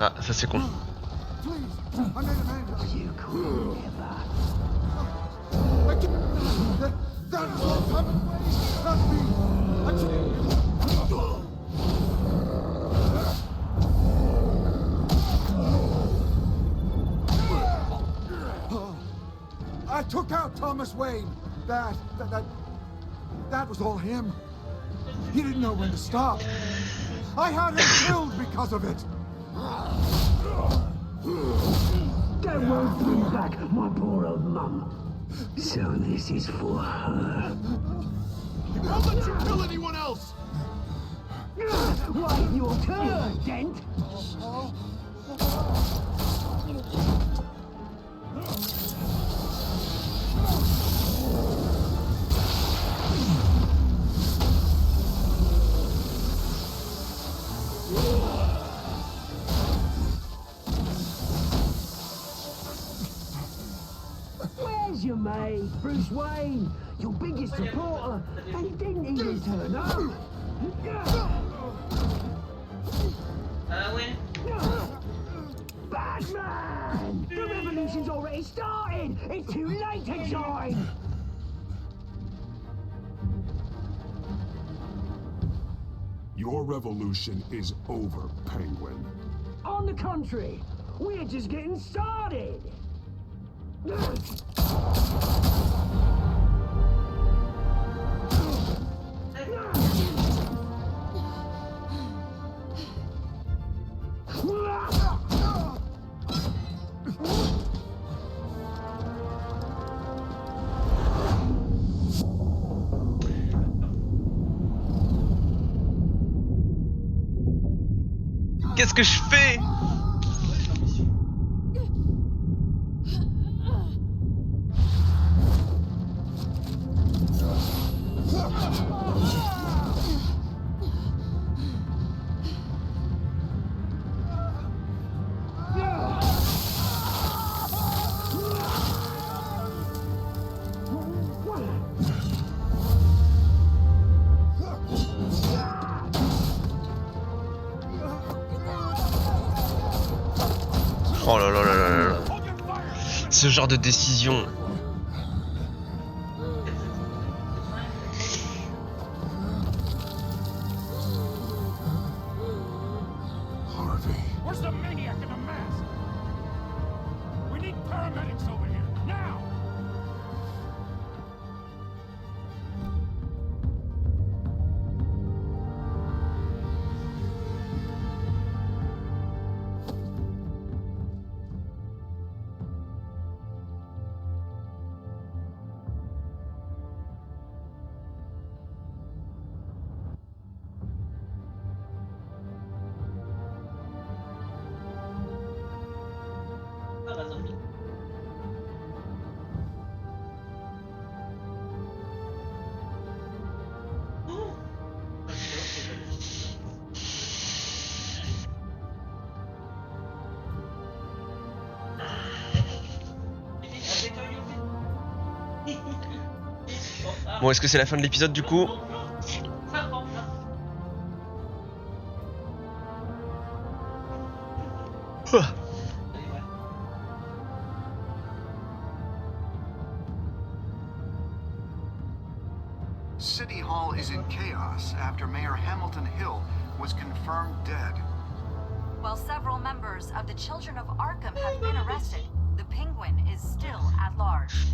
Ah, ça c'est con. You cool never. I took out Thomas Wayne. That was all him. He didn't know when to stop. I had him killed because of it. That won't bring back my poor old mum. So this is for her. I'll let you kill anyone else. Wait your turn, Dent. Where's your mate, Bruce Wayne? Your biggest supporter, and he didn't even turn up. Batman! The revolution's already started! It's too late to join! Your revolution is over, Penguin. On the contrary, we're just getting started! Qu'est-ce que je fais? Oh là là là là là. Ce genre de décision. Harvey. Where's the maniac in the mask? We need paramedics over here, now! Bon, est-ce que c'est la fin de l'épisode du coup? Ouah. City Hall is in chaos after Mayor Hamilton Hill was confirmed dead. While several members of the Children of Arkham have been arrested, the Penguin is still at large.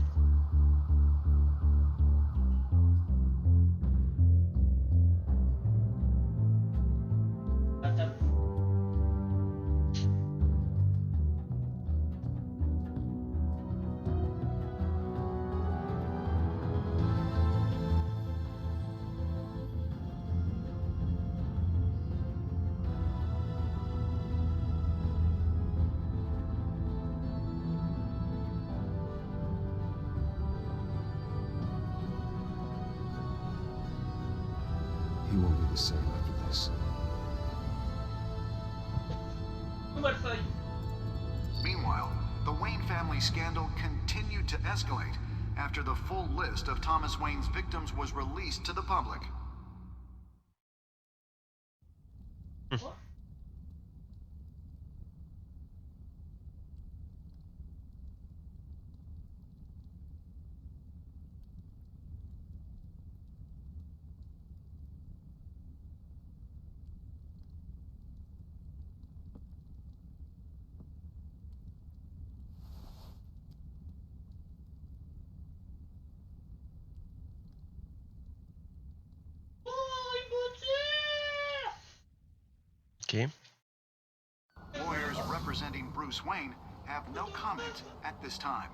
He won't be the same after this. Meanwhile, the Wayne family scandal continued to escalate after the full list of Thomas Wayne's victims was released to the public. Ok. Lawyers representing Bruce Wayne have no comment at this time.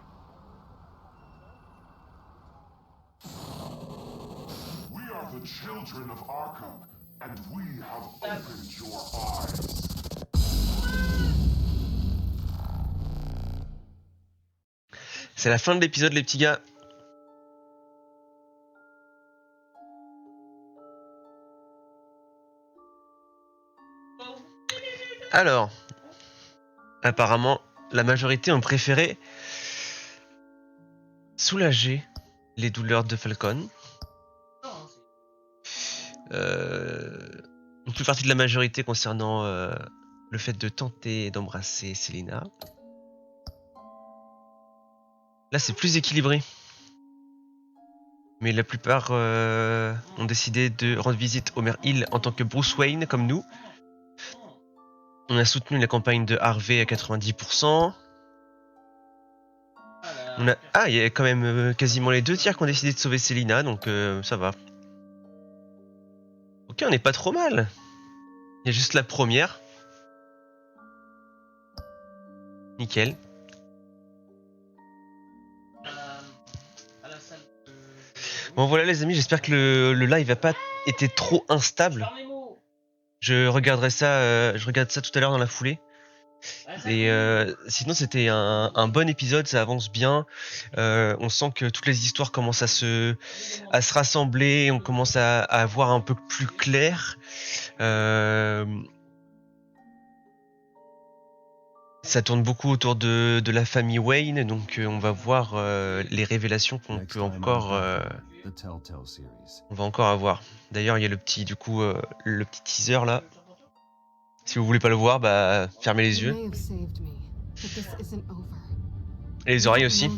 We are the children of Arkham, and we have opened your eyes. C'est la fin de l'épisode les petits gars. Alors, apparemment, la majorité ont préféré soulager les douleurs de Falcon. Une plus partie de la majorité concernant le fait de tenter d'embrasser Selina. Là, c'est plus équilibré. Mais la plupart ont décidé de rendre visite au maire Hill en tant que Bruce Wayne, comme nous. On a soutenu la campagne de Harvey à 90%. Il y a quand même quasiment les 2 tiers qui ont décidé de sauver Selina, donc ça va. Ok, on n'est pas trop mal. Il y a juste la première. Nickel. Bon voilà les amis, j'espère que le live n'a pas été trop instable. Je regarde ça tout à l'heure dans la foulée. Et sinon c'était un bon épisode, ça avance bien. On sent que toutes les histoires commencent à se rassembler, on commence à voir un peu plus clair. Ça tourne beaucoup autour de la famille Wayne, donc on va voir les révélations qu'on peut encore The Telltale Series. on va encore avoir. D'ailleurs, il y a le petit teaser là. Si vous voulez pas le voir, bah fermez les yeux. Et les oreilles aussi.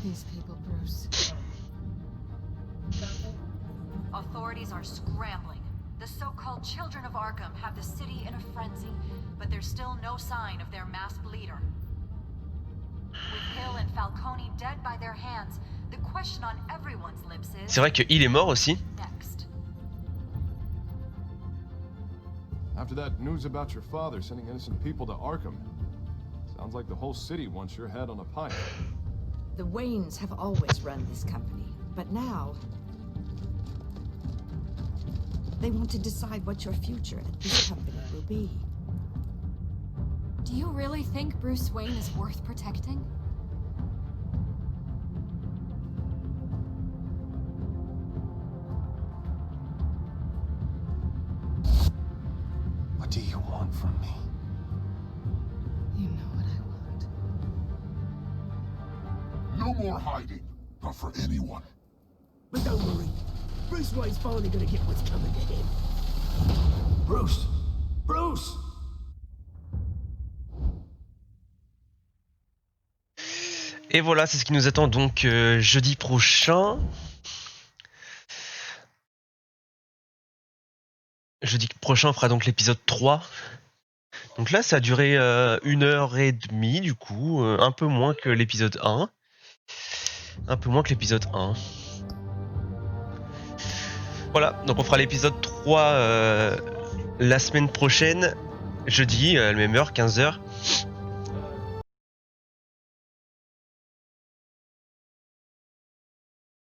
Authorities are scrambling. The so-called Children of Arkham have the city in a frenzy, but there's still no sign of their masked leader. With Hill and Falcone dead by their hands, the question on everyone's lips is... C'est vrai que Hill est mort aussi. Next. After that news about your father sending innocent people to Arkham, sounds like the whole city wants your head on a pike. The Waynes have always run this company, but now they want to decide what your future at this company will be. Do you really think Bruce Wayne is worth protecting? What do you want from me? You know what I want. No more hiding, not for anyone. But don't worry, Bruce Wayne's finally gonna get what's coming to him. Bruce! Bruce! Et voilà, c'est ce qui nous attend donc jeudi prochain. Jeudi prochain, on fera donc l'épisode 3. Donc là, ça a duré 1h30 du coup, un peu moins que l'épisode 1. Un peu moins que l'épisode 1. Voilà, donc on fera l'épisode 3 la semaine prochaine, jeudi, à la même heure, 15h.